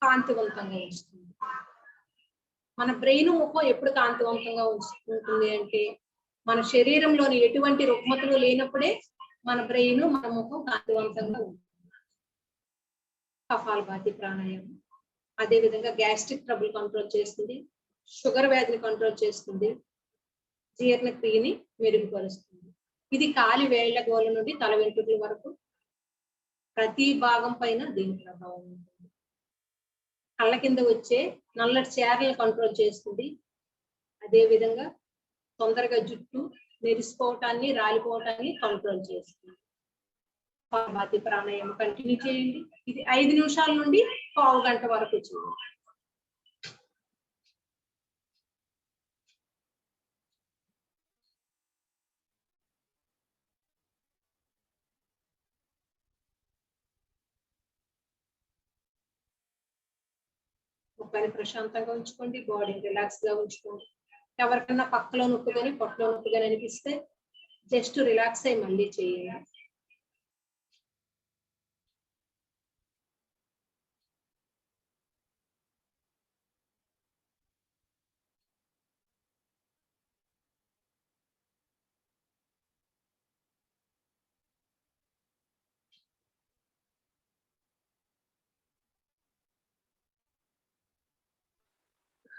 కాంతివంతంగా ఉంచుతుంది. మన బ్రెయిన్ ముఖం ఎప్పుడు కాంతివంతంగా ఉంటుంది అంటే మన శరీరంలోని ఎటువంటి రుగ్మతలు లేనప్పుడే మన బ్రెయిన్ మన ముఖం కాంతివంతంగా ఉంటుంది. కపాలభాతి ప్రాణాయామం అదే విధంగా గ్యాస్ట్రిక్ ట్రబుల్ కంట్రోల్ చేస్తుంది, షుగర్ వ్యాధిని కంట్రోల్ చేస్తుంది, జీర్ణక్రియని మెరుగుపరుస్తుంది. ఇది కాలి వేళ్ల గోల నుండి తల వెంట్రుకల వరకు ప్రతి భాగం పైన దీని ప్రభావం ఉంటుంది. కళ్ళ కింద వచ్చే నల్లటి చేరలను కంట్రోల్ చేస్తుంది. అదే విధంగా తొందరగా జుట్టు మెరిసిపోవటాన్ని, రాలిపోవటాన్ని కంట్రోల్ చేస్తుంది. కపాలభాతి ప్రాణాయామం కంటిన్యూ చేయండి. ఇది 5 నిమిషాల నుండి పావు గంట వరకు చేయండి. ముఖాన్ని ప్రశాంతంగా ఉంచుకోండి, బాడీని రిలాక్స్ గా ఉంచుకోండి. ఎవరికన్నా పక్కలో నొప్పి కానీ పొట్టలో నొప్పి కానీ అనిపిస్తే జస్ట్ రిలాక్స్ అయ్యి మళ్ళీ చేయండి.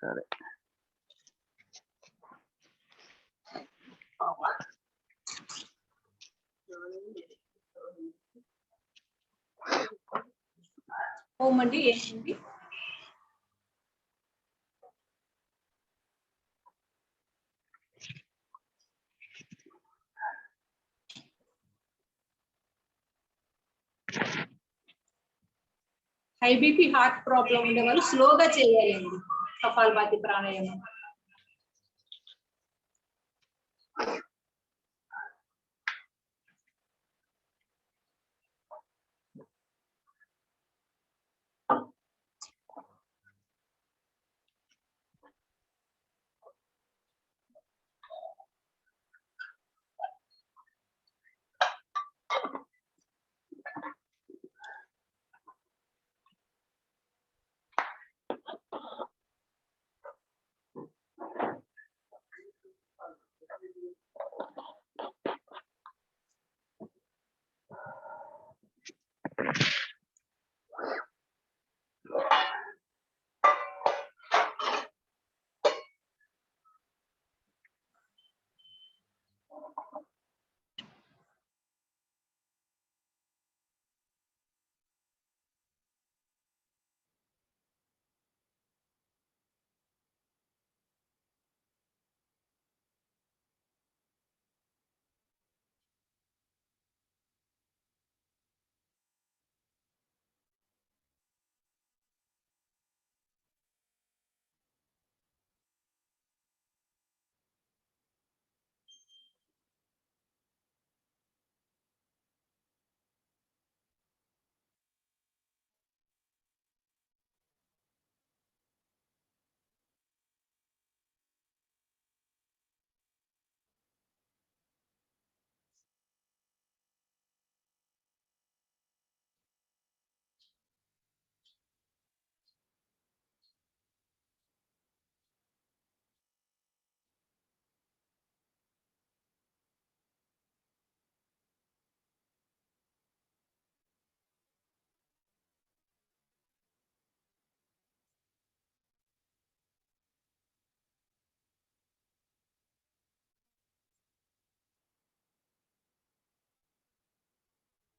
సరే. ఓం అండి ఏంటండి? హై బీపీ హార్ట్ ప్రాబ్లం ఉండే వాళ్ళు స్లోగా చేయాలండి కపాలభాతి ప్రాణాయామం.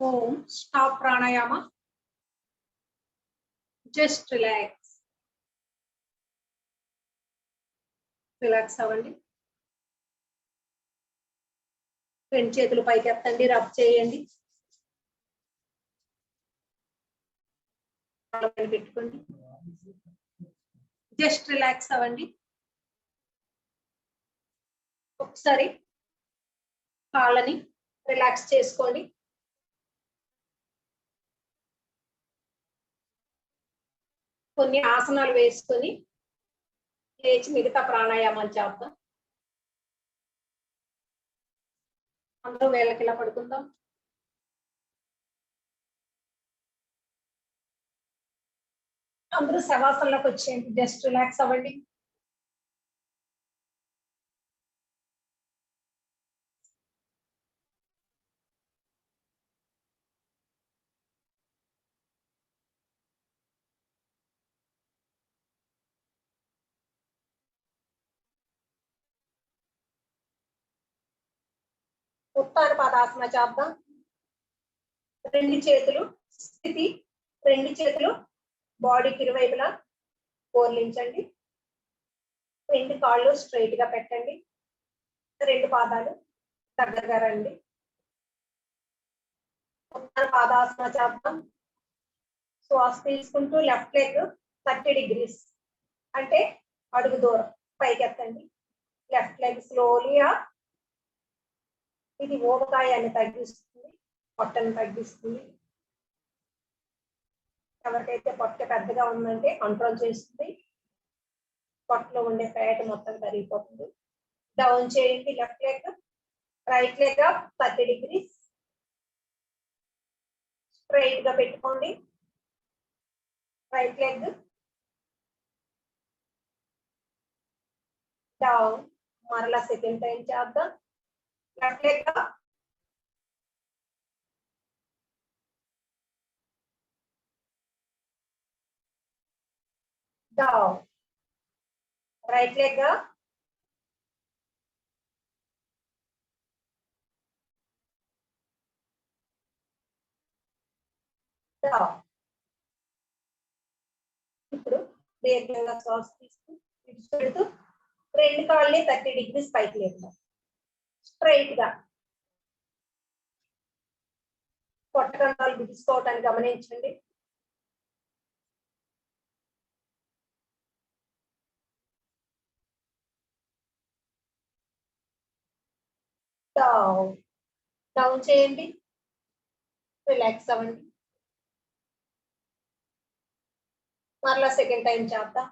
ఓం స్టాప్ ప్రాణాయామ. Just relax. రిలాక్స్ అవ్వండి. రెండు చేతులు పైకి ఎత్తండి, రబ్ చేయండి, పెట్టుకోండి. జస్ట్ రిలాక్స్ అవ్వండి. ఒకసారి కాళ్ళని రిలాక్స్ చేసుకోండి. కొన్ని ఆసనాలు వేసుకొని లేచి మిగతా ప్రాణాయామాలు చేద్దాం. అందరూ వేళ్ళకి ఇలా పడుకుందాం. అందరూ శవాసనలోకి వచ్చేయండి. జస్ట్ రిలాక్స్ అవ్వండి. ఉత్తానపాదాసన చేద్దాం. రెండు చేతులు స్థితి, రెండు చేతులు బాడీకి ఇరువైపులా బోర్లించండి. రెండు కాళ్ళు స్ట్రైట్ గా పెట్టండి. రెండు పాదాలు దగ్గరగా రండి. ఉత్తానపాదాసన చేద్దాం. శ్వాస తీసుకుంటూ లెఫ్ట్ లెగ్ 30 degrees అంటే అడుగు దూరం పైకి ఎత్తండి. Left leg slowly up. ఇది ఊబకాయాన్ని తగ్గిస్తుంది, పొట్టను తగ్గిస్తుంది. ఎవరికైతే పొట్ట పెద్దగా ఉందంటే కంట్రోల్ చేస్తుంది. పొట్టలో ఉండే ఫ్యాట్ మొత్తం కరిగిపోతుంది. డౌన్ చేయండి. Left leg, right leg up 30 degrees. Straight గా పెట్టుకోండి. Right leg down. మరలా సెకండ్ టైం చేద్దాం. Left leg up, down. Right leg up, down. ఇప్పుడు దీర్ఘంగా శ్వాస తీసుకు విడిచిపెడుతూ రెండు కాళ్ళని 30 degrees పైకి లేపుతాం. స్ట్రైట్ గా పొట్ట కండాలు బిగుసుకోవటాన్ని గమనించండి. డౌన్. డౌన్ చేయండి. రిలాక్స్ అవ్వండి. మరలా సెకండ్ టైం చేద్దాం.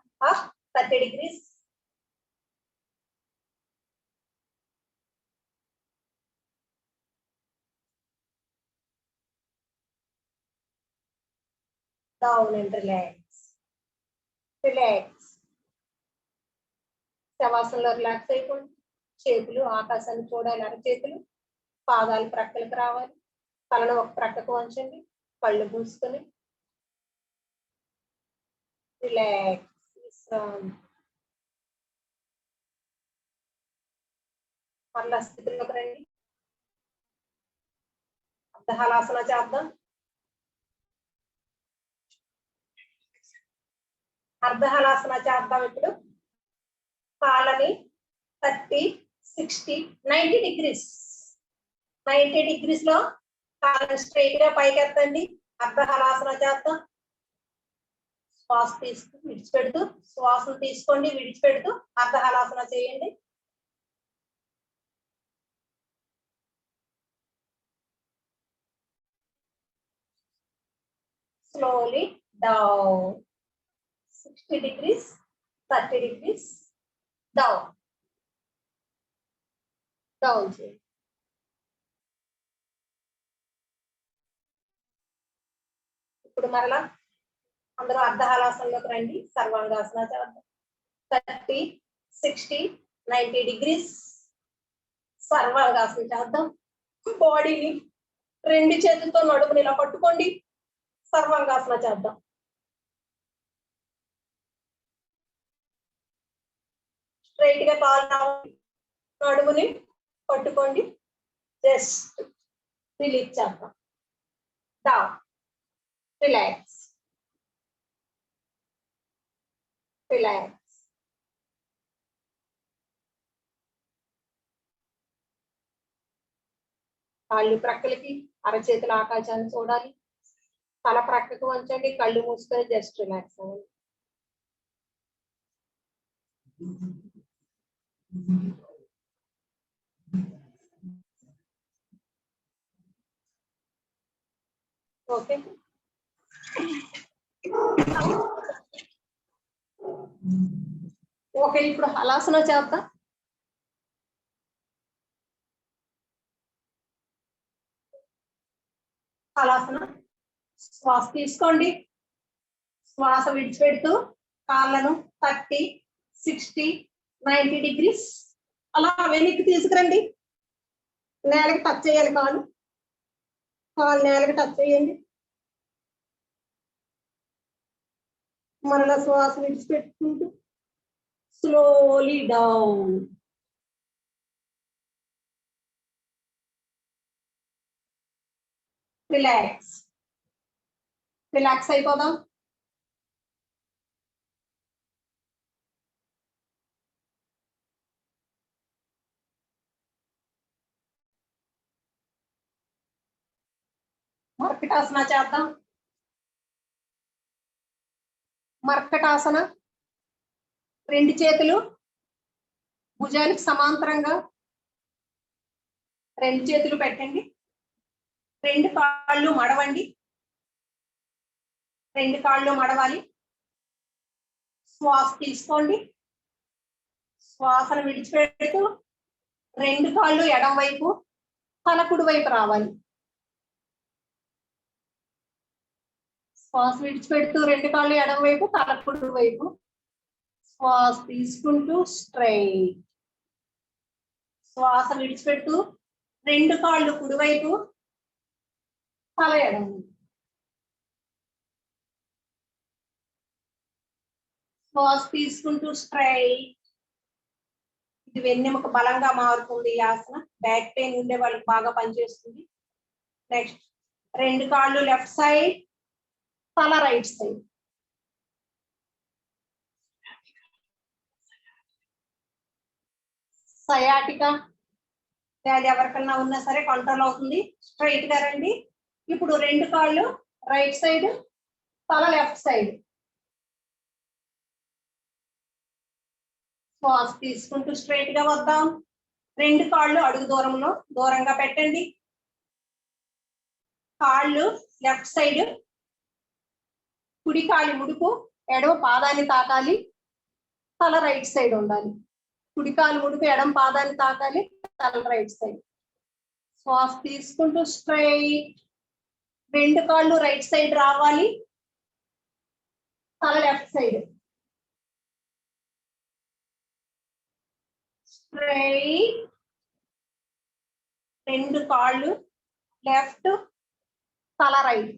30 degrees. Down and relax. Relax. శవాసంలో రిలాక్స్ అయిపోండి. చేతులు ఆకాశాన్ని చూడాలి. అరచేతులు, పాదాలు ప్రక్కలకు రావాలి. తలను ఒక ప్రక్కకు వంచండి. కళ్ళు మూసుకొని రిలాక్స్. మళ్ళా స్థితిలోకి రండి. అర్ధహలాసన చేద్దాం. అర్ధహలాసన చేద్దాం. ఇప్పుడు కాళ్ళని 30, 60, 90 degrees. 90 degrees లో కాళ్ళని స్ట్రైట్ గా పైకి ఎత్తండి. అర్ధహలాసన చేద్దాం. శ్వాస తీసుకు విడిచిపెడుతూ, శ్వాసను తీసుకోండి, విడిచిపెడుతూ అర్ధహలాసన చేయండి. Slowly down. 60 degrees, 30 degrees. Down. Down చేయండి. ఇప్పుడు మరలా అందరూ అర్ధహలాసనలోకి రండి. సర్వాంగాసన చేద్దాం. 30, 60, 90 degrees. సర్వాంగాసన చేద్దాం. బాడీని రెండు చేతులతో నడుముని ఇలా పట్టుకోండి. సర్వాంగాసన చేద్దాం. స్ట్రైట్ గా కాళ్ళు నడుముని పట్టుకోండి. జస్ట్ రిలీజ్ చేద్దాం. డౌన్. రిలాక్స్. రిలాక్స్. కాళ్ళు ప్రక్కలకి, అరచేతుల ఆకాశాన్ని చూడాలి. తల ప్రక్కకు వంచండి. కళ్ళు మూసుకొని జస్ట్ రిలాక్స్ అవ్వండి. ఓకే. ఓకే, ఇప్పుడు హలాసన చేద్దాం. హలాసన. శ్వాస తీసుకోండి. శ్వాస విడిచిపెడుతూ కాళ్ళను 30, 60, 90 degrees అలా వెనక్కి తీసుకురండి. నేలకి టచ్ చేయాలి. కాళ్ళు నేలకి టచ్ చేయండి. మరలా శ్వాస విడిచిపెట్టుకుంటూ స్లోలీ డౌన్. రిలాక్స్. రిలాక్స్ అయిపోదాం. మర్కటాసన చేద్దాం. మర్కటాసన. రెండు చేతులు భుజానికి సమాంతరంగా రెండు చేతులు పెట్టండి. రెండు కాళ్ళు మడవండి. రెండు కాళ్ళు మడవాలి. శ్వాస తీసుకోండి. శ్వాసను విడిచిపెడుతూ రెండు కాళ్ళు ఎడం వైపు, తల కుడి వైపు రావాలి. శ్వాస విడిచిపెడుతూ రెండు కాళ్ళు ఎడం వైపు, తల కుడి వైపు. శ్వాస తీసుకుంటూ స్ట్రైట్. శ్వాస విడిచిపెడుతూ రెండు కాళ్ళు కుడివైపు, తల ఎడం. శ్వాస తీసుకుంటూ స్ట్రైట్. ఇది వెన్నెముక బలంగా మారుతుంది. ఈ ఆసన బ్యాక్ పెయిన్ ఉండే వాళ్ళకి బాగా పనిచేస్తుంది. నెక్స్ట్ రెండు కాళ్ళు లెఫ్ట్ సైడ్, తల రైట్ సైడ్. సయాటికా అది ఎవరికన్నా ఉన్నా సరే కంట్రోల్ అవుతుంది. స్ట్రైట్ గా రండి. ఇప్పుడు రెండు కాళ్ళు రైట్ సైడ్, తల లెఫ్ట్ సైడ్. శ్వాస తీసుకుంటూ స్ట్రైట్ గా వద్దాం. రెండు కాళ్ళు అడుగు దూరంగా పెట్టండి. కాళ్ళు లెఫ్ట్ సైడ్, కుడి కాలి ముడుపు ఎడమ పాదాన్ని తాకాలి. తల రైట్ సైడ్ ఉండాలి. కుడి కాలు ముడుపు ఎడమ పాదాన్ని తాకాలి. తల రైట్ సైడ్. శ్వాస తీసుకుంటూ స్ట్రైట్. రెండు కాళ్ళు రైట్ సైడ్ రావాలి. తల లెఫ్ట్ సైడ్. స్ట్రైట్. రెండు కాళ్ళు లెఫ్ట్, తల రైట్.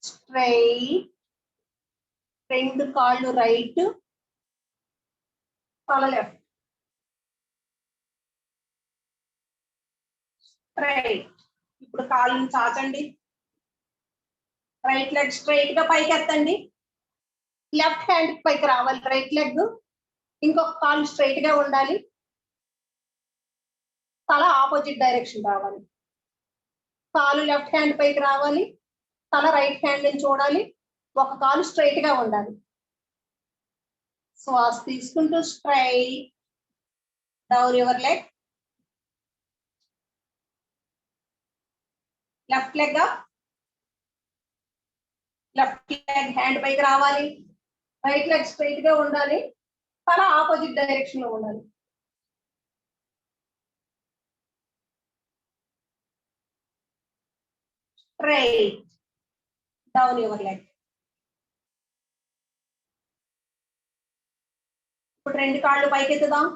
స్ట్రైట్. రెండు కాళ్ళు రైట్, తల లెఫ్ట్. స్ట్రైట్. ఇప్పుడు కాళ్ళని చాచండి. రైట్ లెగ్ స్ట్రైట్ గా పైకి ఎత్తండి. లెఫ్ట్ హ్యాండ్ పైకి రావాలి. Right leg. ఇంకొక కాళ్ళు స్ట్రైట్ గా ఉండాలి. తల ఆపోజిట్ డైరెక్షన్ రావాలి. కాలు లెఫ్ట్ హ్యాండ్ పైకి రావాలి. తల రైట్ హ్యాండ్ ని చూడాలి. ఒక కాలు స్ట్రైట్ గా ఉండాలి. శ్వాస తీసుకుంటూ straight. Down your leg. Left leg up. Left leg hand పైకి రావాలి. రైట్ లెగ్ స్ట్రైట్ గా ఉండాలి. తల ఆపోజిట్ డైరెక్షన్ లో ఉండాలి. స్ట్రైట్. Down your leg. ఇప్పుడు రెండు కాళ్ళు పైకెత్తుదాం.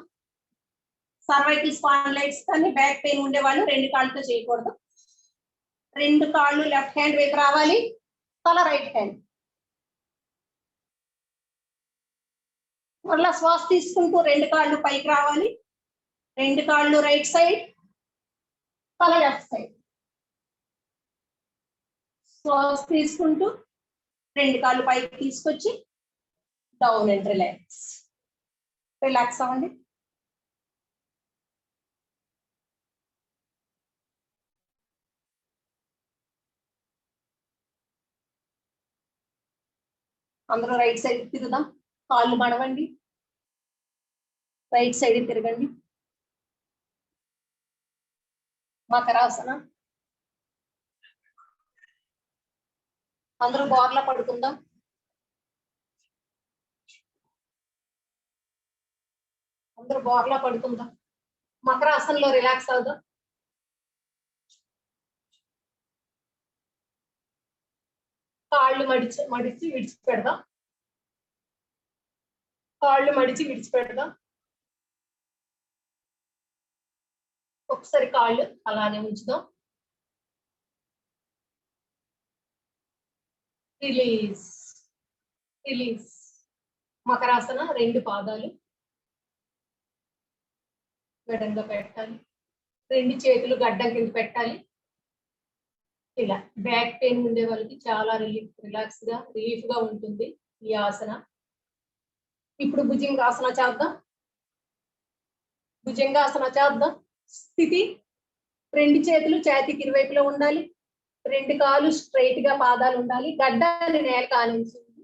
సర్వైకల్ స్పాండిలైటిస్ కానీ బ్యాక్ పెయిన్ ఉండే వాళ్ళు రెండు కాళ్ళతో చేయకూడదు. రెండు కాళ్ళు లెఫ్ట్ హ్యాండ్ వైపు రావాలి. తల రైట్ హ్యాండ్. మళ్ళా శ్వాస తీసుకుంటూ రెండు కాళ్ళు పైకి రావాలి. రెండు కాళ్ళు రైట్ సైడ్, తల లెఫ్ట్ సైడ్. శ్వాస తీసుకుంటూ రెండు కాళ్ళు పైకి తీసుకొచ్చి డౌన్ అండ్ రిలాక్స్. రిలాక్స్ అవ్వండి. అందరూ రైట్ సైడ్ తిరుగుదాం. కాళ్ళు మడవండి. రైట్ సైడ్ తిరగండి. మకరాసన. అందరూ బోర్లా పడుకుందాం. అందరూ బోర్లా పడుకుందాం. మకరాసనలో రిలాక్స్ అవుదాం. కాళ్ళు మడిచి విడిచిపెడదాం. కాళ్ళు మడిచి విడిచిపెడదాం. ఒకసారి కాళ్ళు అలానే ఉంచుదాం. రిలీజ్. రిలీజ్. మకరాసన. రెండు పాదాలు వెడంగా పెట్టాలి. రెండు చేతులు గడ్డం కింద పెట్టాలి. ఇలా బ్యాక్ పెయిన్ ఉండే వాళ్ళకి చాలా రిలాక్స్ గా రిలీఫ్ గా ఉంటుంది ఈ ఆసన. ఇప్పుడు భుజంగాసన చేద్దాం. భుజంగాసన చేద్దాం. స్థితి రెండు చేతులు ఛాతీకి ఇరువైపులో ఉండాలి. రెండు కాళ్ళు స్ట్రైట్ గా పాదాలు ఉండాలి. గడ్డాన్ని నేల కానించింది.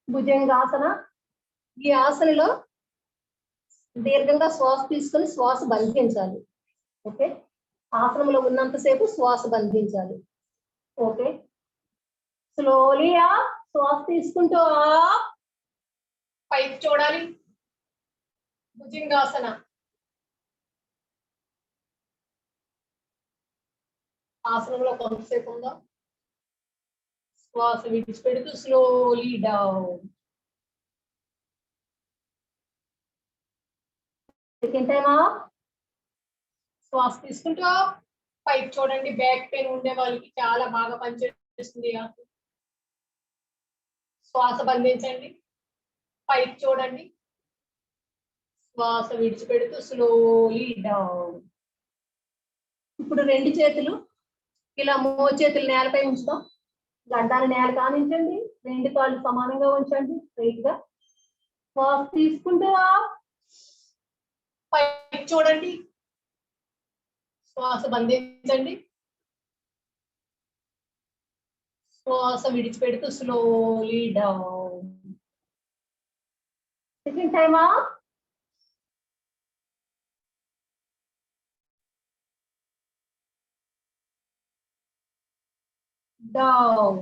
భుజంగాసన. ఈ ఆసనలో దీర్ఘంగా శ్వాస తీసుకొని శ్వాస బంధించాలి. ఓకే, ఆసనంలో ఉన్నంతసేపు శ్వాస బంధించాలి. ఓకే, స్లోలీ శ్వాస తీసుకుంటూ పైకి చూడాలి. భుజంగాసన. ఆసనంలో కొంతసేపు ఉందా, శ్వాస విడిచిపెడుతూ స్లోలీ డౌన్. సెకండ్ టైం శ్వాస తీసుకుంటూ పైకి చూడండి. బ్యాక్ పెయిన్ ఉండే వాళ్ళకి చాలా బాగా పనిచేస్తుంది. శ్వాస బంధించండి. పైకి చూడండి. శ్వాస విడిచిపెడుతూ స్లోలీ డౌన్. ఇప్పుడు రెండు చేతులు ఇలా మోచేతులు నేలపై ఉంచుతాం. గడ్డాన్ని నేల కానించండి. రెండు కాళ్ళు సమానంగా ఉంచండి స్ట్రైట్ గా. శ్వాస తీసుకుంటూ పైకి చూడండి. శ్వాస బంధించండి. శ్వాస విడిచిపెడుతూ స్లోలీ డౌన్. సెకండ్ టైమా డౌన్.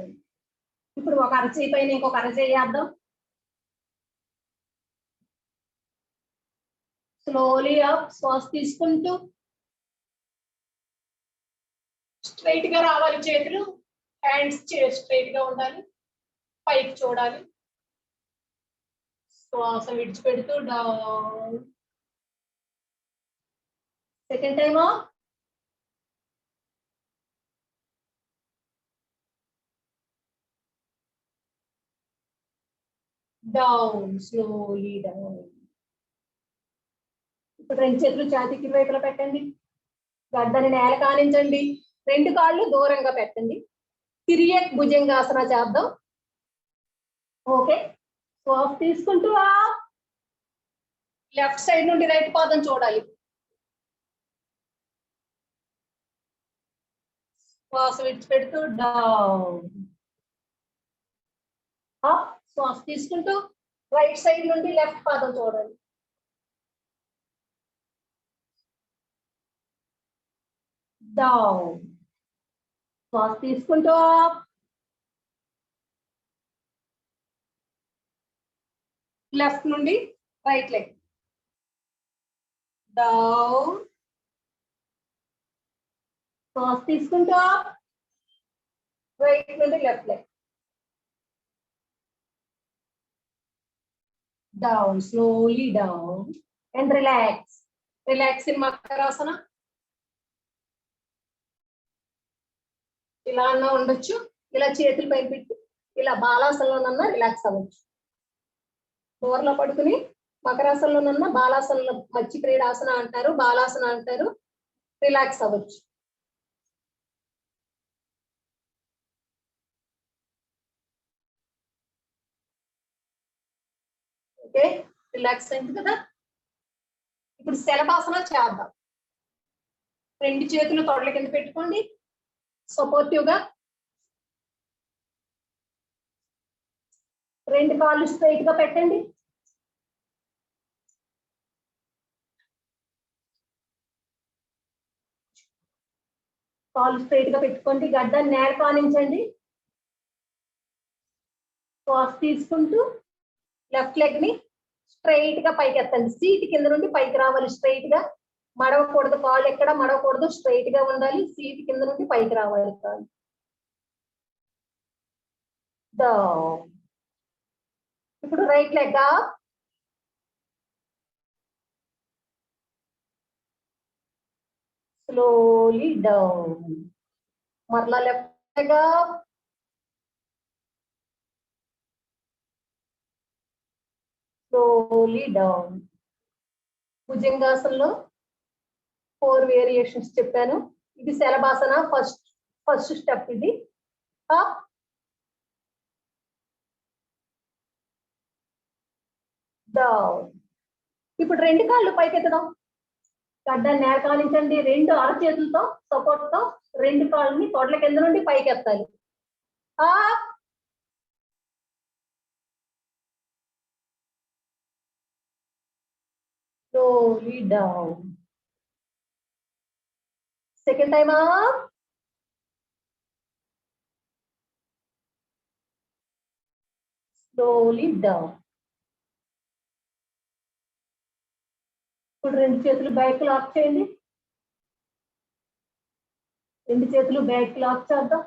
ఇప్పుడు ఒక అరచేయి పైన ఇంకొక అరచేయి వేద్దాం. Slowly up. శ్వాస తీసుకుంటూ స్ట్రైట్ గా రావాలి. చేతులు హ్యాండ్స్ స్ట్రైట్ గా ఉండాలి. పైకి చూడాలి. శ్వాస విడిచిపెడుతూ డౌన్. సెకండ్ టైమా డౌన్. Slowly down. ఇప్పుడు రెండు చేతులు ఛాతీకి ఇరువైపులా పెట్టండి. గడ్డని నేల కానించండి. రెండు కాళ్ళు దూరంగా పెట్టండి. తిరిగే భుజంగాసన చేద్దాం. ఓకే, శ్వాస తీసుకుంటూ లెఫ్ట్ సైడ్ నుండి రైట్ పాదం చూడాలి. శ్వాస విడిచిపెడుతూ డౌన్. శ్వాస తీసుకుంటూ రైట్ సైడ్ నుండి లెఫ్ట్ పాదం చూడాలి. డౌన్. శ్వాస తీసుకుంటూ లెఫ్ట్ నుండి రైట్ లెగ్. డౌన్. శ్వాస తీసుకుంటూ రైట్ నుండి left leg. Down. Slowly down and relax. Relax in మకరాసన. ఇలా అన్నా ఉండొచ్చు. ఇలా చేతులు పైన పెట్టి ఇలా బాలాసనంలోనన్నా రిలాక్స్ అవ్వచ్చు. డోర్లో పడుకుని మకరాసనంలోనన్నా బాలాసనంలో మచ్చి క్రీడాసన అంటారు, బాలాసన అంటారు. రిలాక్స్ అవ్వచ్చు. ఓకే, రిలాక్స్ అయింది కదా. ఇప్పుడు శలభాసన చేద్దాం. రెండు చేతులు తొడల కింద పెట్టుకోండి సపోర్టివ్ గా. రెండు కాళ్ళు స్ట్రైట్ గా పెట్టండి. కాళ్ళు స్ట్రైట్ గా పెట్టుకోండి. గడ్డాన్ని నేల కానించండి. శ్వాస తీసుకుంటూ లెఫ్ట్ లెగ్ ని స్ట్రైట్ గా పైకి ఎత్తండి. సీట్ కింద నుండి పైకి రావాలి. స్ట్రైట్ గా మడవకూడదు. కాళ్ళు ఎక్కడ మడవకూడదు. స్ట్రైట్ గా ఉండాలి. సీట్ కింద నుండి పైకి రావాలి కాళ్ళు. ఇప్పుడు రైట్ లెగ్ స్లోలీ డౌన్. మరలా left leg slowly down. భుజంగాసనంలో 4 variations చెప్పాను. ఇది శలభాసన ఫస్ట్ స్టెప్. ఇది అప్ డౌన్. ఇప్పుడు 2 కాళ్ళు పైకెత్తడం. గడ్డాన్ని నేల కానించండి. 2 అరచేతులతో సపోర్ట్ తో 2 కాళ్ళని తొడల కింద నుండి పైకెత్తాలి. Up slowly down. Second time up. Slowly down. ఇప్పుడు 2 చేతులు బ్యాక్ లాక్ చేయండి. 2 చేతులు బ్యాక్ లాక్ చేద్దాం.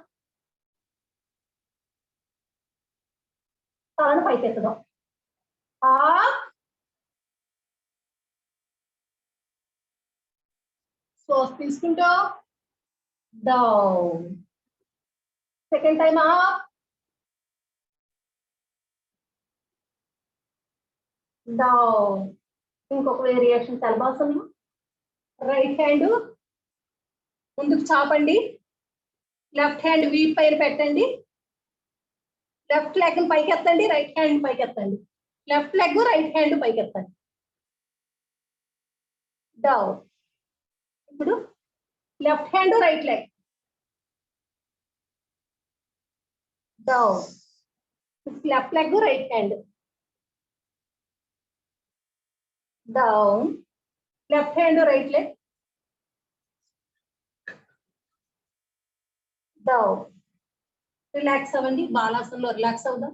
తలను పైకెత్తదాం. అప్ శ్వాస తీసుకుంటా down. Second time up down. ఇంకొక వేరియేషన్ శలభాసనం. రైట్ హ్యాండ్ ముందుకు చాపండి. లెఫ్ట్ హ్యాండ్ వీప్ పైన పెట్టండి. లెఫ్ట్ లెగ్ పైకి ఎత్తండి. రైట్ హ్యాండ్ పైకి ఎత్తండి. లెఫ్ట్ లెగ్ రైట్ హ్యాండ్ పైకి ఎత్తండి. డౌన్. ఇప్పుడు left hand right leg down. Left leg right hand down. Left hand right leg down. Relax అవ్వండి. బాలాసనంలో రిలాక్స్ అవుదాం.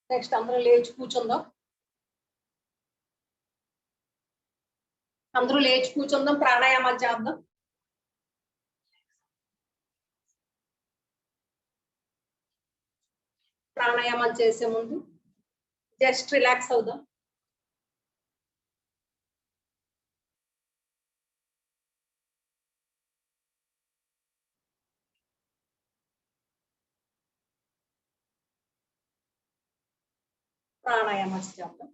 నెక్స్ట్ అందరూ లేచి కూర్చుందాం. అందరూ లేచి కూర్చుందాం. ప్రాణాయామాలు చేద్దాం. ప్రాణాయామాలు చేసే ముందు జస్ట్ రిలాక్స్ అవుదాం. ప్రాణాయామాలు చేద్దాం.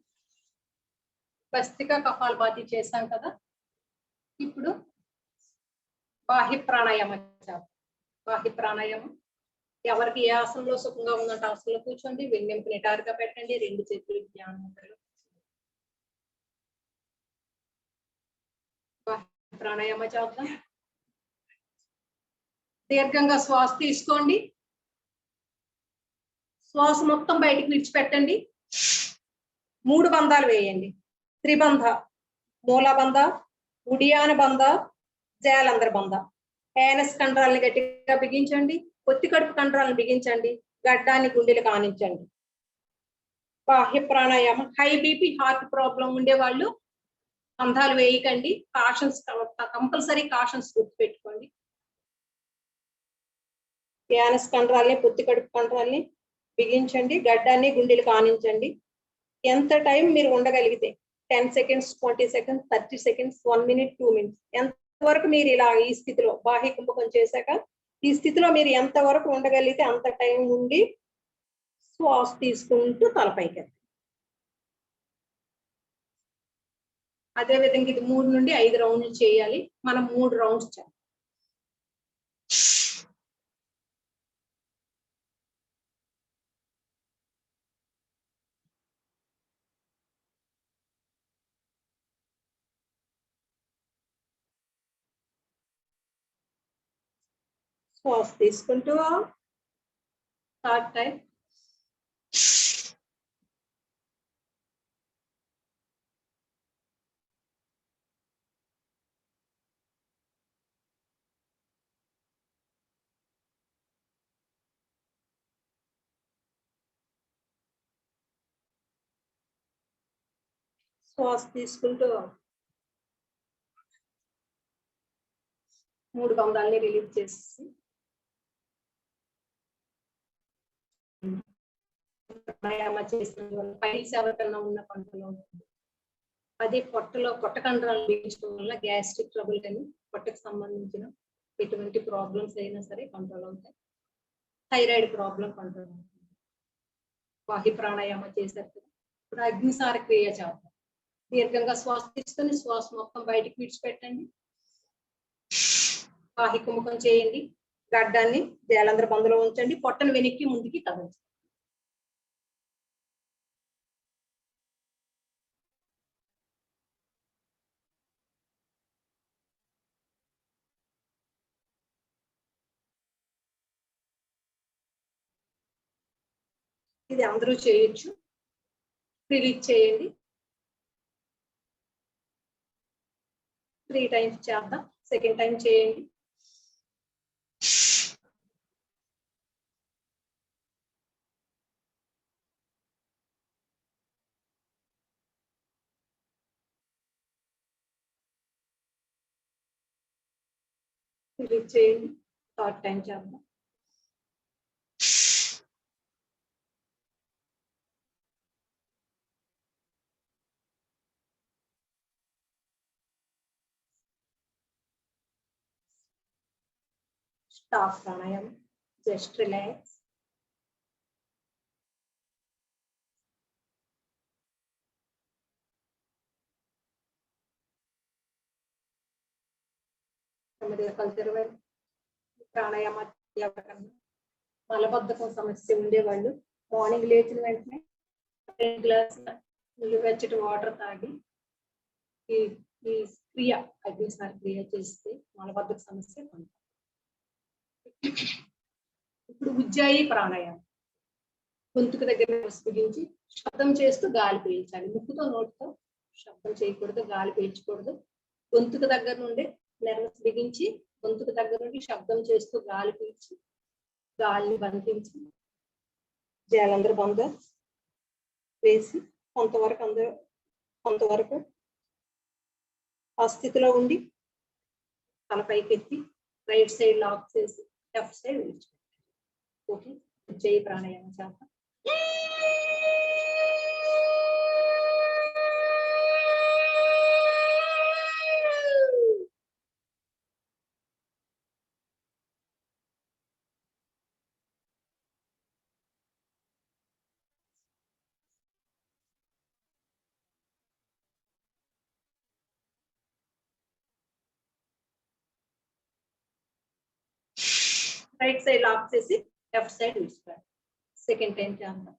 భస్త్రికా కపాలభాతి చేశాం కదా. ఇప్పుడు బాహ్య ప్రాణాయామం చేద్దాం. బాహ్య ప్రాణాయామం ఎవరికి ఏ ఆసనంలో సుఖంగా ఉందంటే ఆసనంలో కూర్చోండి. వెన్నెంపు నిటారుగా పెట్టండి. 2 చేతులు ధ్యాన ముద్రలో. బాహ్య ప్రాణాయామం చేద్దాం. దీర్ఘంగా శ్వాస తీసుకోండి. శ్వాస మొత్తం బయటికి విడిచిపెట్టండి. 3 బంధాలు వేయండి. త్రిబంధ, మూలబంధ, ఉడియాన బంధ, జయాలందర బంధ. ఏనస్ కండరాలను గట్టిగా బిగించండి. పొత్తి కడుపు కండరాలను బిగించండి. గడ్డాన్ని గుండెలు కానించండి. బాహ్య ప్రాణాయామం. హై బీపీ హార్ట్ ప్రాబ్లం ఉండే వాళ్ళు బంధాలు వేయకండి. కాషన్స్ కంపల్సరీ కాషన్స్ గుర్తుపెట్టుకోండి. ఏనస్ కండరాల్ని పొత్తి కడుపు కండరాల్ని బిగించండి. గడ్డాన్ని గుండెలు కానించండి. ఎంత టైం మీరు ఉండగలిగితే 10 seconds, 20 seconds, 30 seconds, 1 minute, 2 minutes ఎంతవరకు మీరు ఇలా ఈ స్థితిలో బాహ్య కుంభకం చేశాక ఈ స్థితిలో మీరు ఎంతవరకు ఉండగలిగితే అంత టైం ఉండి శ్వాస తీసుకుంటూ తలపైకి. అదే విధంగా ఇది 3 నుండి 5 రౌండ్లు చేయాలి. మనం 3 రౌండ్స్ చేయాలి. శ్వాస తీసుకుంటూ థర్డ్ టైం. శ్వాస తీసుకుంటూ 3 బంధాలని రిలీజ్ చేసి ప్రాణాయామ చేసిన వల్ల పైల్స్ ఎవరికన్నా ఉన్న కంట్రోల్ అవుతుంది. అదే పొట్ట కండరాలు బిగించడం వల్ల గ్యాస్ట్రిక్ ట్రబుల్ కానీ పొట్టకు సంబంధించిన ఎటువంటి ప్రాబ్లమ్స్ అయినా సరే కంట్రోల్ అవుతాయి. థైరాయిడ్ ప్రాబ్లం కంట్రోల్ అవుతుంది. బాహ్య ప్రాణాయామ చేశారు కదా, ఇప్పుడు అగ్నిసార క్రియ చేద్దాం. దీర్ఘంగా శ్వాస తీసుకొని శ్వాస మొత్తం బయటికి విడిచిపెట్టండి. బాహ్య కుంభకం చేయండి. గడ్డాన్ని జలంధ్ర బంధులో ఉంచండి. పొట్టను వెనక్కి ముందుకి కదల్చండి. ఇది అందరూ చేయొచ్చు. రిలీజ్ చేయండి. 3 టైమ్స్ చేద్దాం. సెకండ్ టైం చేయండి. రిలీజ్ చేయండి. థర్డ్ టైం చేద్దాం. Stop pranayama. Just relax. Pranayama మలబద్ధకం సమస్య ఉండేవాళ్ళు మార్నింగ్ లేచిన వెంటనే 2 గ్లాసుల వెచ్చటి వాటర్ తాగి ఈ క్రియ అగ్నిసార క్రియ చేస్తే మలబద్ధక సమస్య కొంత. ఇప్పుడు ఉజ్జాయి ప్రాణాయామం. గొంతుకు దగ్గర బిగించి శబ్దం చేస్తూ గాలి పీల్చాలి. ముక్కుతో నోటితో శబ్దం చేయకూడదు, గాలి పీల్చకూడదు. గొంతుకు దగ్గర నుండి నెర్వస్ బిగించి గొంతుకు దగ్గర నుండి శబ్దం చేస్తూ గాలి పీల్చి గాలిని బంధించి జలంధ్ర బంధ వేసి కొంతవరకు ఆ స్థితిలో ఉండి తలపైకెత్తి రైట్ సైడ్ లాక్ చేసి లెఫ్ట్ సైడ్ విడిచిపెట్టాలి. ఓకే, ఉజ్జాయి ప్రాణాయామం చేద్దాం. రైట్ సైడ్ లాక్ చేసి లెఫ్ట్ సైడ్ విడిచిపెట్టాలి. సెకండ్ టైం చేద్దాం.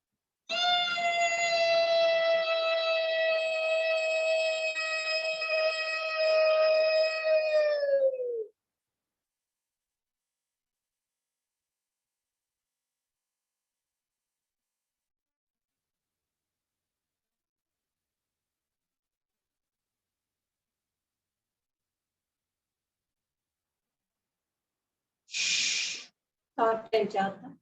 థర్డ్ టైం చేద్దాం.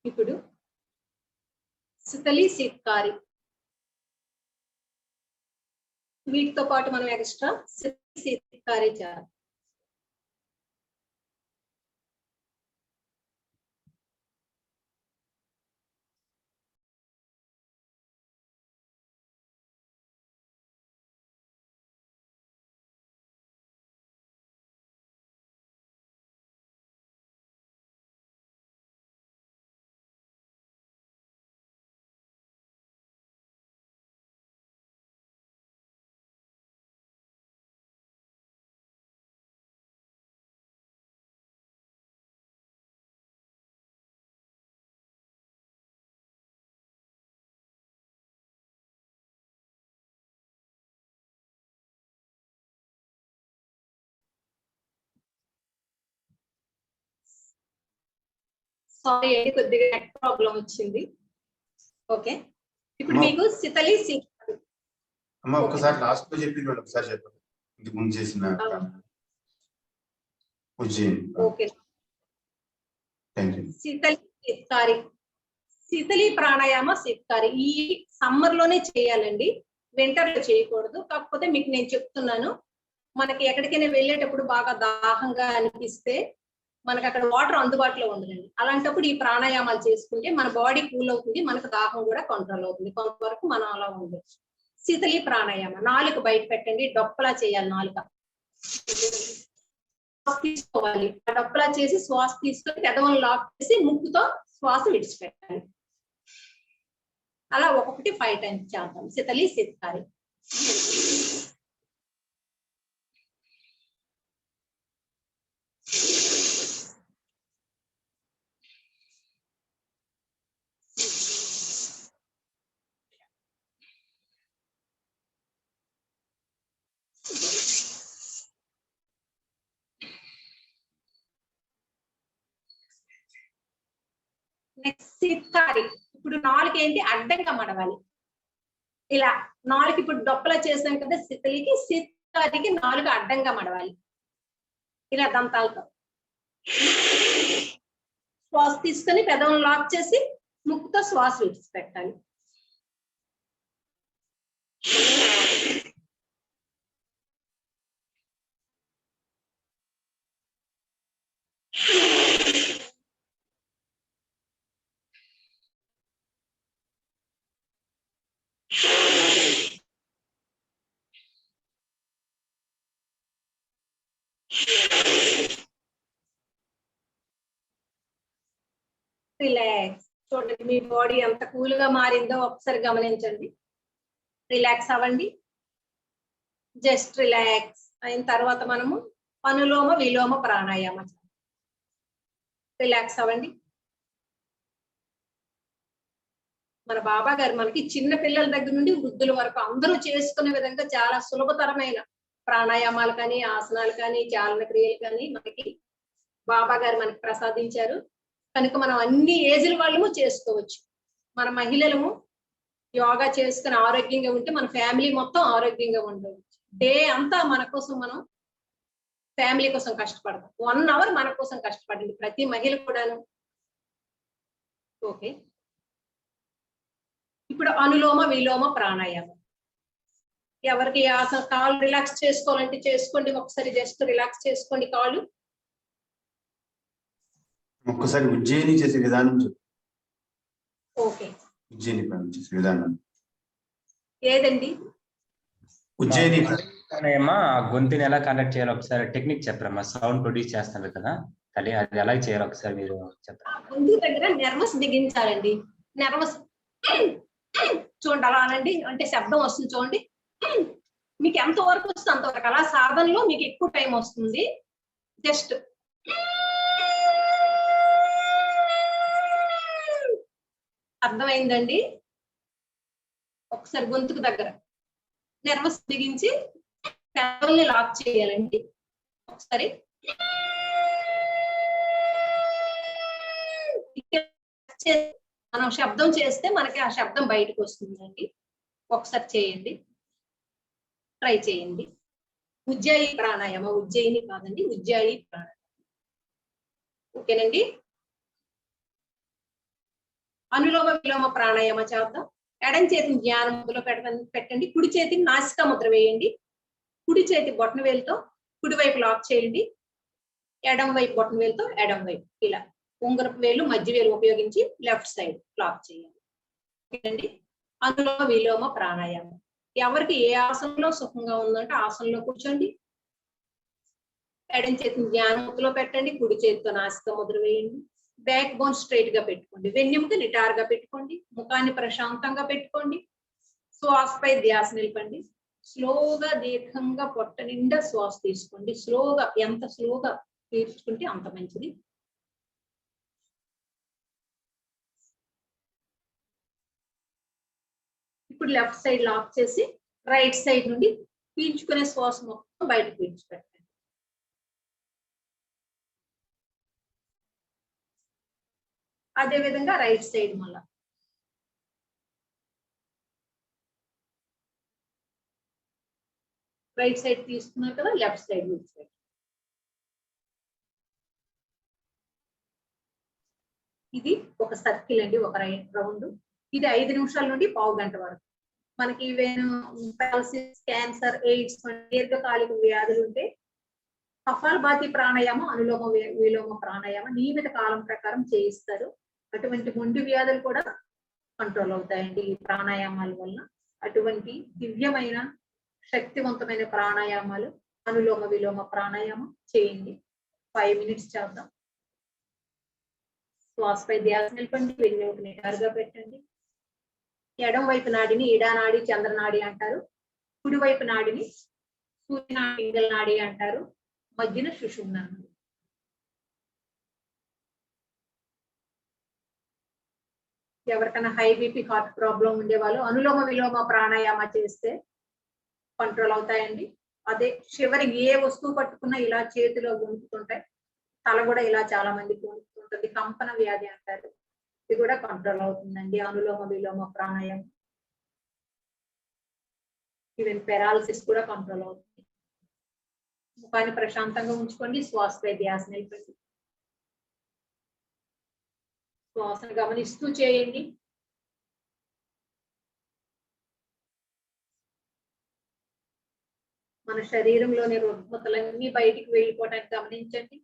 ఇప్పుడు శీతలి శీత్కారి, వీటితో పాటు మనం ఎక్స్ట్రా శీత్కారి చేయాలి. సారీ అండి, కొద్దిగా నెట్ ప్రాబ్లం వచ్చింది. ఓకే. ఇప్పుడు మీకు శితలి అమ్మ ఒకసారి లాస్ట్ లో చెప్పింది ఒకసారి చెప్పండి. ఇంతకు ముందు చేసిన ఉజ్జయిన్. ఓకే. Thank you. శీతలి ప్రాణాయామ శీతకారి ఈ సమ్మర్ లోనే చేయాలండి, వింటర్ లో చేయకూడదు. కాకపోతే మీకు నేను చెప్తున్నాను, మనకి ఎక్కడికైనా వెళ్ళేటప్పుడు బాగా దాహంగా అనిపిస్తే మనకి అక్కడ వాటర్ అందుబాటులో ఉండదండి. అలాంటప్పుడు ఈ ప్రాణాయామాలు చేసుకుంటే మన బాడీ కూల్ అవుతుంది, మనకు దాహం కూడా కంట్రోల్ అవుతుంది. కొంతవరకు మనం అలా ఉండొచ్చు. శీతలి ప్రాణాయామ, నాలుక బయట పెట్టండి, డొప్పలా చేయాలి. నాలుక తీసుకోవాలి, ఆ డొప్పలా చేసి శ్వాస తీసుకొని పెదవులను లాక్ చేసి ముక్కుతో శ్వాస విడిచిపెట్టాలి. అలా ఒక్కొక్కటి 5 times చేద్దాం. శీతలి శీతకారి. నెక్స్ట్ శీతకారి. ఇప్పుడు నాలుగు ఏంటి, అడ్డంగా మడవాలి. ఇలా నాలుగు ఇప్పుడు డొప్పలా చేసాం కదా శీతలికి, శీతకారికి నాలుగు అడ్డంగా మడవాలి. ఇలా దంతాలతో శ్వాస తీసుకొని పెదవులను లాక్ చేసి ముక్కుతో శ్వాస విడిచిపెట్టాలి. రిలాక్స్. చూడండి మీ బాడీ ఎంత కూల్ గా మారిందో ఒకసారి గమనించండి. రిలాక్స్ అవ్వండి. జస్ట్ రిలాక్స్ అయిన తర్వాత మనము అనులోమ విలోమ ప్రాణాయామ. రిలాక్స్ అవ్వండి. మన బాబా గారు మనకి చిన్న పిల్లల దగ్గర నుండి వృద్ధుల వరకు అందరూ చేసుకునే విధంగా చాలా సులభతరమైన ప్రాణాయామాలు కానీ, ఆసనాలు కానీ, చాలన క్రియలు కానీ మనకి బాబా గారు మనకి ప్రసాదించారు. కనుక మనం అన్ని ఏజ్ల వాళ్ళము చేసుకోవచ్చు. మన మహిళలము యోగా చేసుకుని ఆరోగ్యంగా ఉంటే మన ఫ్యామిలీ మొత్తం ఆరోగ్యంగా ఉండవచ్చు. డే అంతా మన కోసం మనం ఫ్యామిలీ కోసం కష్టపడతాం. 1 hour మన కోసం కష్టపడండి ప్రతి మహిళ కూడాను. ఓకే. ఇప్పుడు అనులోమ విలోమ ప్రాణాయామం. ఎవరికి కాళ్ళు రిలాక్స్ చేసుకోవాలంటే చేసుకోండి. ఒకసారి జస్ట్ రిలాక్స్ చేసుకోండి కాళ్ళు. ఒక్కసారి ఉజ్జయిని చేసే విధానం చెప్పు. ఓకే. ఉజ్జయిని చేసే విధానం ఏదండి? ఉజ్జయిని ఏమా గొంతుని ఎలా కండక్ట్ చేయాలో ఒకసారి టెక్నిక్ చెప్పరమ్మా. సౌండ్ ప్రొడ్యూస్ చేస్తున్నారు కదా తల్లి, అది ఎలా చేయాలో ఒకసారి మీరు చెప్పండి. గొంతు దగ్గర నెర్వస్ బిగించాలండి. నెర్వస్ చూడండి అలా అనండి, అంటే శబ్దం వస్తుంది చూడండి. మీకు ఎంత వరకు వస్తుంది అంతవరకు. అలా సాధనలో మీకు ఎక్కువ టైం వస్తుంది. జస్ట్ అర్థమైందండి? ఒకసారి గొంతుకు దగ్గర నెర్వస్ బిగించి పెదవుల్ని లాక్ చేయాలండి. ఒకసారి మనం శబ్దం చేస్తే మనకి ఆ శబ్దం బయటకు వస్తుందండి. ఒకసారి చేయండి, ట్రై చేయండి. ఉజ్జయి ప్రాణాయామ, ఉజ్జయిని కాదండి, ఉజ్జయి ప్రాణాయామ. ఓకేనండి. అనులోమ విలోమ ప్రాణాయామ చేద్దాం. ఎడం చేతిని జ్ఞాన ముద్రలో పెట్టండి. కుడి చేతిని నాసికా ముద్ర వేయండి. కుడి చేతి బొటన వేలుతో కుడి వైపు లాక్ చేయండి. ఎడం వైపు బొటన వేలుతో ఎడం వైపు ఇలా ఉంగరపు వేలు మధ్య వేలు ఉపయోగించి లెఫ్ట్ సైడ్ లాక్ చేయాలి. అనులోమ విలోమ ప్రాణాయామం. ఎవరికి ఏ ఆసనంలో సుఖంగా ఉందంటే ఆసనంలో కూర్చోండి. ఎడం చేతిని జ్ఞాన ముద్రలో పెట్టండి. కుడి చేతితో నాసికా ముద్ర వేయండి. బ్యాక్ బోన్ స్ట్రైట్ గా పెట్టుకోండి. వెన్నెముక నిటారుగా పెట్టుకోండి. ముఖాన్ని ప్రశాంతంగా పెట్టుకోండి. శ్వాసపై ధ్యాస నిలపండి. స్లోగా దీర్ఘంగా పొట్ట నిండా శ్వాస తీసుకోండి. స్లోగా, ఎంత స్లోగా పీల్చుకుంటే అంత మంచిది. ఇప్పుడు లెఫ్ట్ సైడ్ లాక్ చేసి రైట్ సైడ్ నుండి పీల్చుకునే శ్వాస మొత్తం బయటకు పీల్చిపెట్టండి. అదే విధంగా రైట్ సైడ్ మళ్ళా రైట్ సైడ్ తీసుకున్నారు కదా, లెఫ్ట్ సైడ్ విడిచిపెట్టండి. ఇది ఒక సర్కిల్ అండి, ఒక రౌండ్. ఇది 5 నిమిషాల నుండి పావు గంట వరకు. మనకి పాలసిస్, క్యాన్సర్, ఎయిడ్స్ దీర్ఘకాలిక వ్యాధులు ఉంటే కపాలభాతి ప్రాణాయామం, అనులోమ విలోమ ప్రాణాయామం నియమిత కాలం ప్రకారం చేయిస్తారు. అటువంటి మొండి వ్యాధులు కూడా కంట్రోల్ అవుతాయండి ఈ ప్రాణాయామాల వల్ల. అటువంటి దివ్యమైన శక్తివంతమైన ప్రాణాయామాలు, అనులోమ విలోమ ప్రాణాయామం చేయండి. 5 మినిట్స్ చేద్దాం. శ్వాసపై ధ్యాస నిలపండి, వెన్నుముక నిటారుగా పెట్టండి. ఎడం వైపు నాడిని ఇడానాడి, చంద్రనాడి అంటారు. కుడివైపు నాడిని సూర్యనాడి, పింగళ నాడి అంటారు. మధ్యన సుషుమ్న నాడి. ఎవరికైనా హై బీపీ, హార్ట్ ప్రాబ్లం ఉండే వాళ్ళు అనులోమ విలోమ ప్రాణాయామ చేస్తే కంట్రోల్ అవుతాయండి. అదే చివరికి ఏ వస్తువు పట్టుకున్నా ఇలా చేతిలో వణుకుతుంటాయి, తల కూడా ఇలా చాలా మందికి వణుకుతుంటుంది, కంపన వ్యాధి అంటారు. ఇది కూడా కంట్రోల్ అవుతుందండి అనులోమ విలోమ ప్రాణాయామం. ఈవెన్ పెరాలసిస్ కూడా కంట్రోల్ అవుతుంది. ముఖాన్ని ప్రశాంతంగా ఉంచుకోండి, శ్వాసపై ధ్యాస నిలపండి. శ్వాసను గమనిస్తూ చేయండి. మన శరీరంలోని రుగ్మతలన్నీ బయటికి వెళ్ళిపోవడానికి గమనించండి.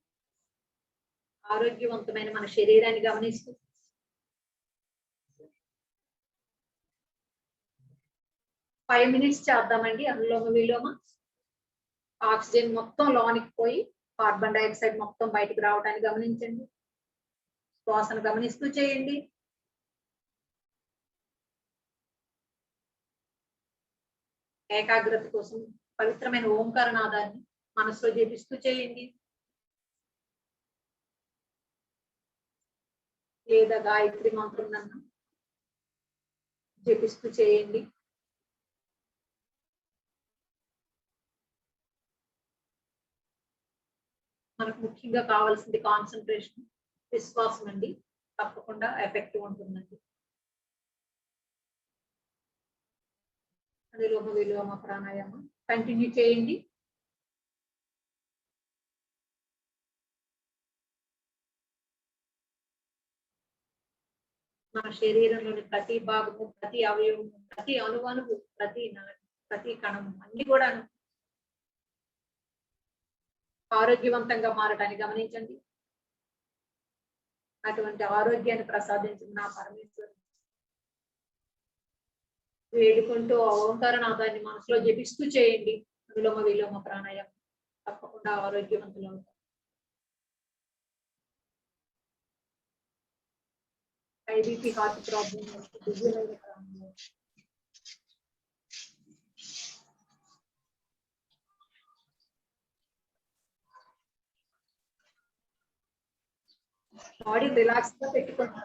ఆరోగ్యవంతమైన మన శరీరాన్ని గమనిస్తూ 5 మినిట్స్ చేద్దామండి అనులోమ విలోమ. ఆక్సిజన్ మొత్తం లోనికి పోయి కార్బన్ డైఆక్సైడ్ మొత్తం బయటికి రావడానికి గమనించండి. శ్వాసను గమనిస్తూ చేయండి. ఏకాగ్రత కోసం పవిత్రమైన ఓంకార నాదాన్ని మనసులో జపిస్తూ చేయండి, లేదా గాయత్రి మంత్రం నన్ను జపిస్తూ చేయండి. మనకు ముఖ్యంగా కావాల్సింది కాన్సన్ట్రేషన్, విశ్వాసం అండి. తప్పకుండా ఎఫెక్టివ్ ఉంటుందండి. అనులోమ విలోమ ప్రాణాయామం కంటిన్యూ చేయండి. మన శరీరంలోని ప్రతి భాగము, ప్రతి అవయవము, ప్రతి అణువణువు, ప్రతి కణము అన్ని కూడా ఆరోగ్యవంతంగా మారటాన్ని గమనించండి. అటువంటి ఆరోగ్యాన్ని ప్రసాదించిన నా పరమేశ్వరుడు వేడుకుంటూ ఓంకార నాదాన్ని మనసులో జపిస్తూ చేయండి అనులోమ విలోమ ప్రాణాయామం. తప్పకుండా ఆరోగ్యవంతులు అవుతారు. ఐబీపీ, హార్ట్ ప్రాబ్లం, దివ్యమైన ప్రాణాయామం. బాడీ రిలాక్స్ గా పెట్టుకోండి.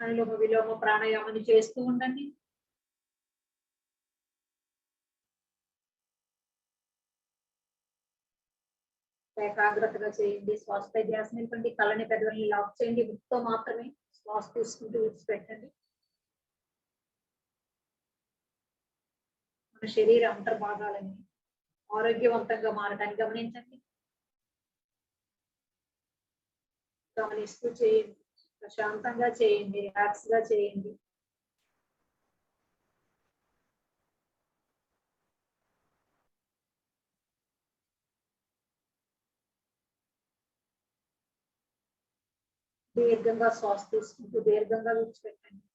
అనులోమ విలోమ ప్రాణాయామాన్ని చేస్తూ ఉండండి. ఏకాగ్రతగా చేయండి. శ్వాసపై ధ్యాస నిలపండి. కళ్ళని పెదవుల్ని లాక్ చేయండి. ముక్కుతో మాత్రమే శ్వాస తీసుకుంటూ విడిచిపెట్టండి. మన శరీర అంతర్భాగాలని ఆరోగ్యవంతంగా మారడానికి గమనించండి. గమనిస్తూ చేయండి. ప్రశాంతంగా చేయండి. రిలాక్స్ గా చేయండి. దీర్ఘంగా శ్వాస తీసుకుంటూ దీర్ఘంగా విడిచిపెట్టండి.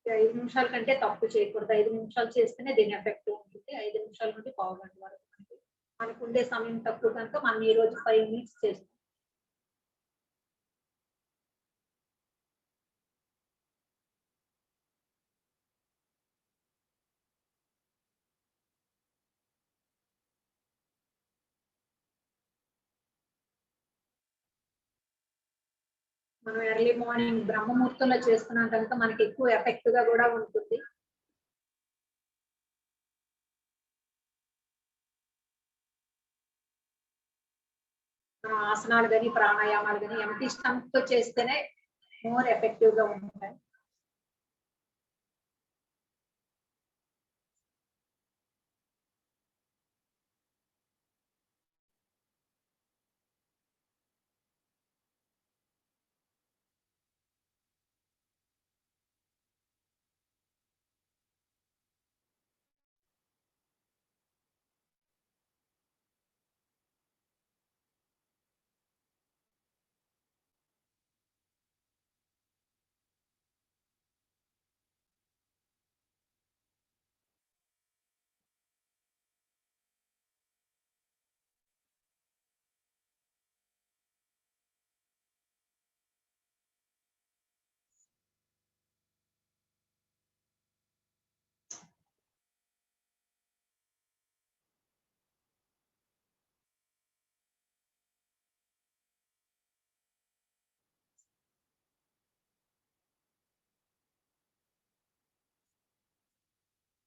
5 నిమిషాల కంటే తప్పు చేయకూడదు. 5 నిమిషాలు చేస్తేనే దీని ఎఫెక్ట్ ఉంటుంది. 5 నిమిషాల నుండి పావు గంట వరకు మనకు ఉండే సమయం తక్కువ కనుక మనం ఈ రోజు 5 మినిట్స్ చేస్తాం. మనం ఎర్లీ మార్నింగ్ బ్రహ్మముహూర్తంలో చేస్తున్నాం కనుక మనకి ఎక్కువ ఎఫెక్ట్ గా కూడా ఉంటుంది. మన ఆసనాలు కానీ ప్రాణాయామాలు కానీ ఎంటీ స్టమక్ తో చేస్తేనే మోర్ ఎఫెక్టివ్ గా ఉంటాయి.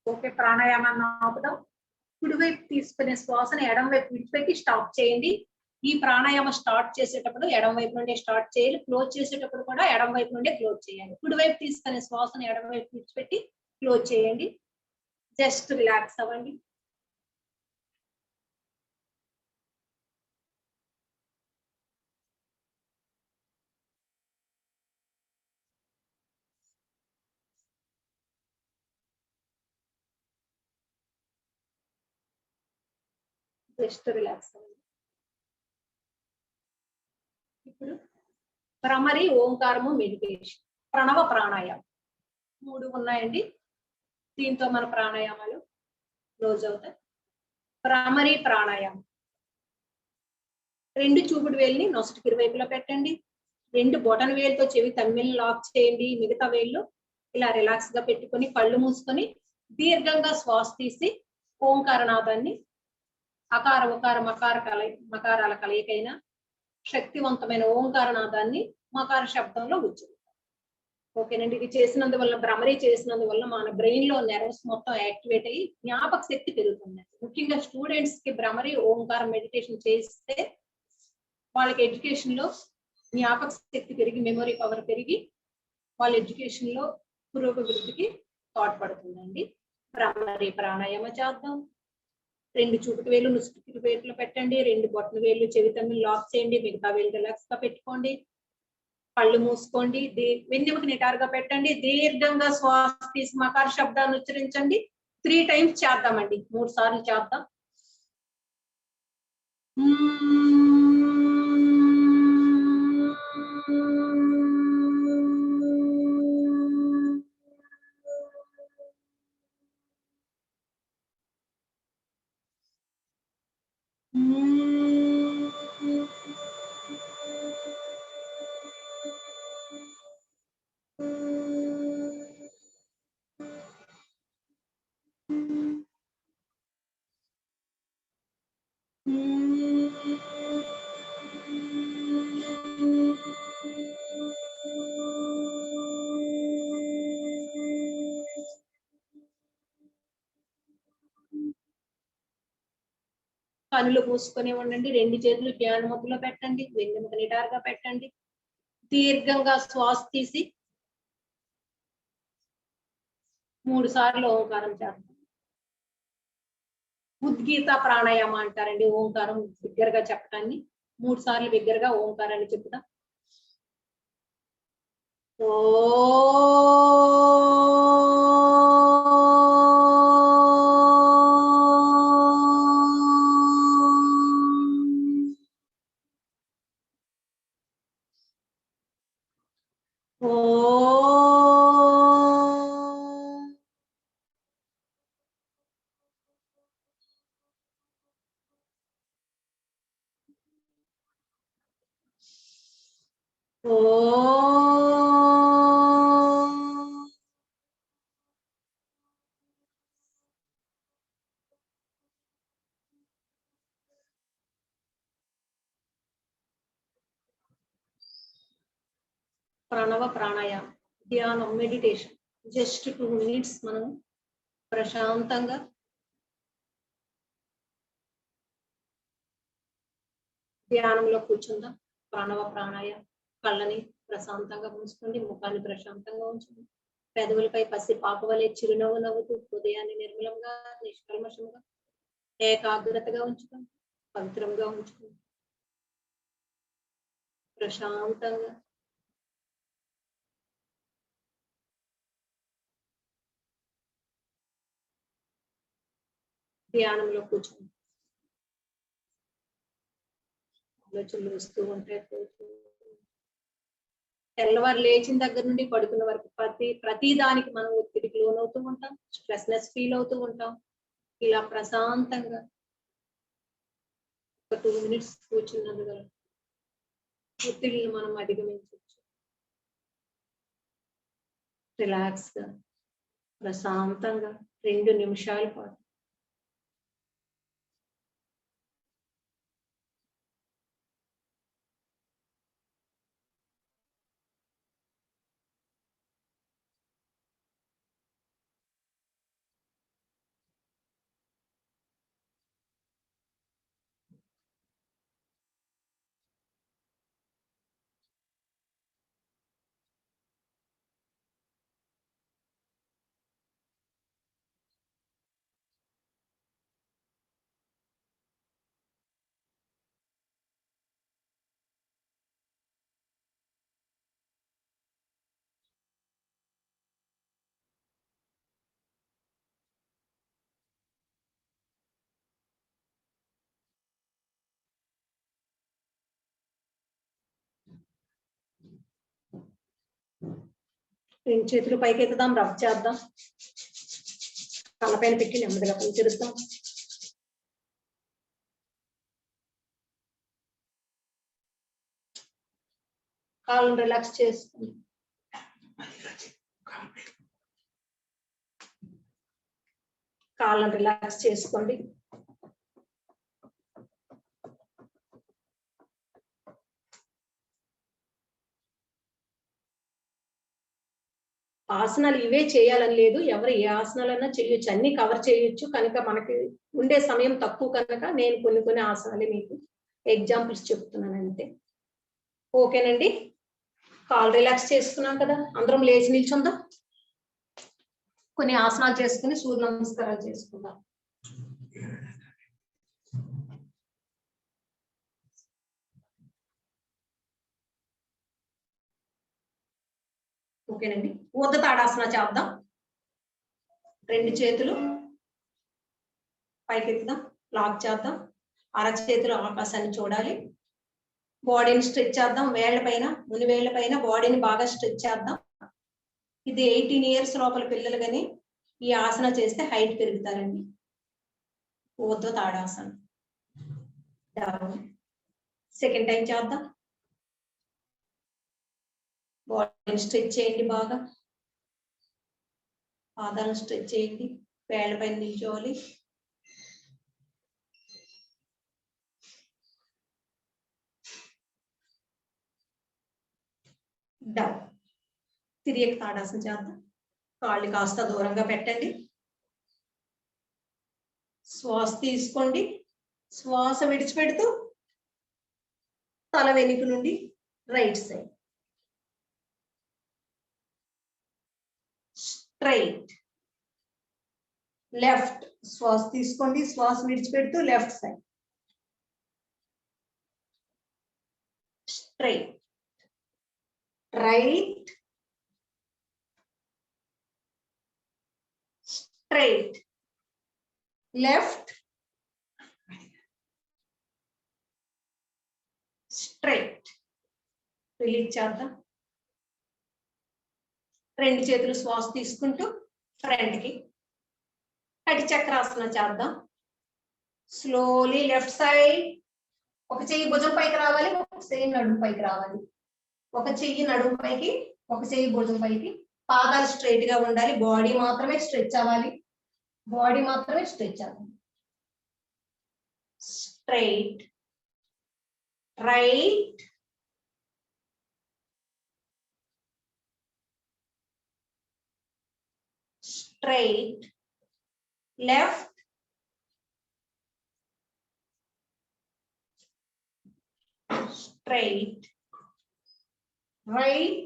ఓకే, ప్రాణాయామాన్ని ఆపుదాం. కుడివైపు తీసుకునే శ్వాసను ఎడం వైపు విడిచిపెట్టి స్టాప్ చేయండి. ఈ ప్రాణాయామం స్టార్ట్ చేసేటప్పుడు ఎడం వైపు నుండి స్టార్ట్ చేయాలి. క్లోజ్ చేసేటప్పుడు కూడా ఎడం వైపు నుండి క్లోజ్ చేయాలి. కుడివైపు తీసుకునే శ్వాసను ఎడం వైపు విడిచిపెట్టి క్లోజ్ చేయండి. జస్ట్ రిలాక్స్ అవ్వండి. జస్ట్ రిలాక్స్ అవ్వండి. ఇప్పుడు భ్రమరి, ఓంకారము, మెడిటేషన్, ప్రణవ ప్రాణాయామం 3 ఉన్నాయండి. దీంతో మన ప్రాణాయామాలు క్లోజ్ అవుతాయి. భ్రమరి ప్రాణాయామం 2 చూపుడు వేలుని నొసటికి ఇరువైపులా పెట్టండి. 2 బొటన వేలుతో చెవి తమ్మిని లాక్ చేయండి. మిగతా వేళ్ళు ఇలా రిలాక్స్ గా పెట్టుకొని కళ్ళు మూసుకొని దీర్ఘంగా శ్వాస తీసి ఓంకారనాదాన్ని అకార ఉకార మకారాల కలయికైన శక్తివంతమైన ఓంకారనాదాన్ని మకార శబ్దంలో ఉచ్చరిస్తాం. ఓకేనండి. ఇది చేసినందువల్ల భ్రమరీ చేసినందువల్ల మన బ్రెయిన్ లో నెర్వ్స్ మొత్తం యాక్టివేట్ అయ్యి జ్ఞాపక శక్తి పెరుగుతుంది. ముఖ్యంగా స్టూడెంట్స్ కి భ్రమరీ ఓంకారం మెడిటేషన్ చేస్తే వాళ్ళకి ఎడ్యుకేషన్ లో జ్ఞాపక శక్తి పెరిగి మెమొరీ పవర్ పెరిగి వాళ్ళ ఎడ్యుకేషన్ లో పురోభివృద్ధికి తోడ్పడుతుందండి. భ్రమరీ ప్రాణాయామ చేద్దాం. 2 చూపుడు వేలు నుసుకు వేట్లో పెట్టండి. 2 బొట్టన వేలు చెవి తమ్మిని లాక్ చేయండి. మిగతా వేలు రిలాక్స్ గా పెట్టుకోండి. కళ్ళు మూసుకోండి. వెన్నెముక నిటారుగా పెట్టండి. దీర్ఘంగా శ్వాస తీసి మకార శబ్దాన్ని ఉచ్చరించండి. 3 టైమ్స్ చేద్దామండి. 3 సార్లు చేద్దాం. కనులు మూసుకొని ఉండండి. 2 చేతులు ధ్యాన ముద్రలో పెట్టండి. వెన్నెముక నిటారుగా పెట్టండి. దీర్ఘంగా శ్వాస తీసి 3 సార్లు ఓంకారం చేస్తాం. ఉద్గీత ప్రాణాయామ అంటారండి. ఓంకారం బిగ్గరగా చెప్పడాన్ని 3 సార్లు బిగ్గరగా ఓంకారాన్ని చెప్తాం. ప్రణవ ప్రాణాయామం, ధ్యానం, మెడిటేషన్. జస్ట్ 2 మినిట్స్ మనం ప్రశాంతంగా ధ్యానంలో కూర్చుందాం. ప్రణవ ప్రాణాయామం. కళ్ళని ప్రశాంతంగా మూసుకోండి. ముఖాన్ని ప్రశాంతంగా ఉంచండి. పెదవులపై పసి పాప వలె చిరునవ్వు నవ్వుతూ హృదయాన్ని నిర్మలంగా, నిష్కల్మషంగా, ఏకాగ్రతగా ఉంచుకోండి. పవిత్రంగా ఉంచుకోండి. ప్రశాంతంగా ధ్యానంలో కూర్చోండి. ఆలోచనలు వస్తూ ఉంటాయి. తెల్లవారు లేచిన దగ్గర నుండి పడుకున్న వరకు ప్రతి దానికి మనం ఒత్తిడికి లోనవుతూ ఉంటాం. స్ట్రెస్నెస్ ఫీల్ అవుతూ ఉంటాం. ఇలా ప్రశాంతంగా ఒక 2 మినిట్స్ కూర్చున్నందువల్ల ఒత్తిడిని మనం అధిగమించవచ్చు. రిలాక్స్ గా ప్రశాంతంగా 2 నిమిషాల పాటు రెండు చేతులు పైకి ఎత్తుదాం, రబ్ చేద్దాం. తలపైన పెట్టి నెమ్మదిగా పై తిరుగుతాం. కాళ్ళను రిలాక్స్ చేసుకోండి. కాళ్ళను రిలాక్స్ చేసుకోండి. ఆసనాలు ఇవే చేయాలని లేదు. ఎవరు ఏ ఆసనాలన్నా చేయొచ్చు, అన్ని కవర్ చేయొచ్చు. కనుక మనకి ఉండే సమయం తక్కువ కనుక నేను కొన్ని ఆసనాలు మీకు ఎగ్జాంపుల్స్ చెప్తున్నాను అంతే. ఓకేనండి, కాల్ రిలాక్స్ చేసుకున్నాం కదా, అందరం లేచి నిల్చుందాం. కొన్ని ఆసనాలు చేసుకుని సూర్య నమస్కారాలు చేసుకుందాం. ఓకేనండి, ఊర్ధ తాడాసన చేద్దాం. 2 చేతులు పైకెత్తుదాం, లాక్ చేద్దాం. అరచేతులు ఆకాశాన్ని చూడాలి. బాడీని స్ట్రెచ్ చేద్దాం. వేళ్ల పైన, ముని వేళ్ల పైన బాడీని బాగా స్ట్రెచ్ చేద్దాం. ఇది 18 ఇయర్స్ లోపల పిల్లలు కానీ ఈ ఆసన చేస్తే హైట్ పెరుగుతారండి. ఊర్ధ తాడాసన. సెకండ్ టైం చేద్దాం. బాడీని స్ట్రెచ్ చేయండి బాగా. పాదాలను స్ట్రెచ్ చేయండి. వేళ్ల పైన నిల్చోవాలి. డౌన్. తిరిగి తాడాసన చేద్దాం. కాళ్ళు కాస్త దూరంగా పెట్టండి. శ్వాస తీసుకోండి, శ్వాస విడిచిపెడుతూ తల వెనుక నుండి రైట్ సైడ్ స్ట్రైట్ లెఫ్ట్ శ్వాస తీసుకోండి శ్వాస విడిచిపెడుతూ left side straight right straight left straight release చేద్దాం రెండు చేతులు శ్వాస తీసుకుంటూ ఫ్రంట్ కి కటి చక్రాసన చేద్దాం స్లోలీ లెఫ్ట్ సైడ్ ఒక చెయ్యి భుజం పైకి రావాలి ఒక చెయ్యి నడుము పైకి రావాలి ఒక చెయ్యి నడుము పైకి ఒక చెయ్యి భుజం పైకి పాదాలు స్ట్రైట్ గా ఉండాలి బాడీ మాత్రమే స్ట్రెచ్ అవ్వాలి బాడీ మాత్రమే స్ట్రెచ్ అవ్వాలి straight right straight left straight right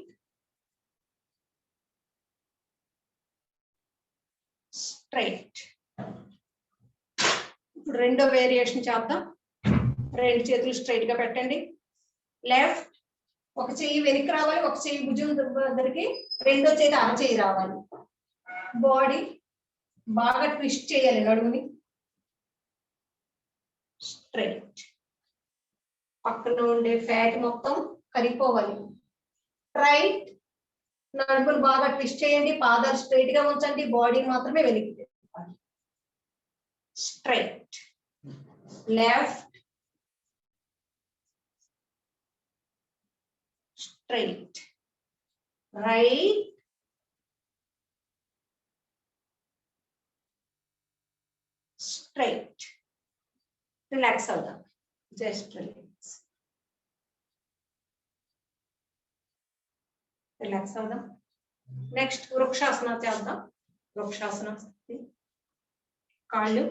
straight ఇప్పుడు రెండో వేరియేషన్ చేద్దాం రెండు చేతులు స్ట్రైట్ గా పెట్టండి లెఫ్ట్ ఒక చెయ్యి వెనక్కి రావాలి ఒక చెయ్యి భుజం దగ్గరికి రెండో చేతి అర చెయ్యి రావాలి బాడీ బాగా ట్విస్ట్ చేయాలి నడుముని స్ట్రైట్ పక్కన ఉండే ఫ్యాట్ మొత్తం కరిగిపోవాలి రైట్ నడుములు బాగా ట్విస్ట్ చేయండి పాదాలు స్ట్రైట్ గా ఉంచండి బాడీ మాత్రమే వెనక్కి తిప్పాలి straight left straight right straight relax avudam just relax avudam next vrukshasana cheddam vrukshasana kaallu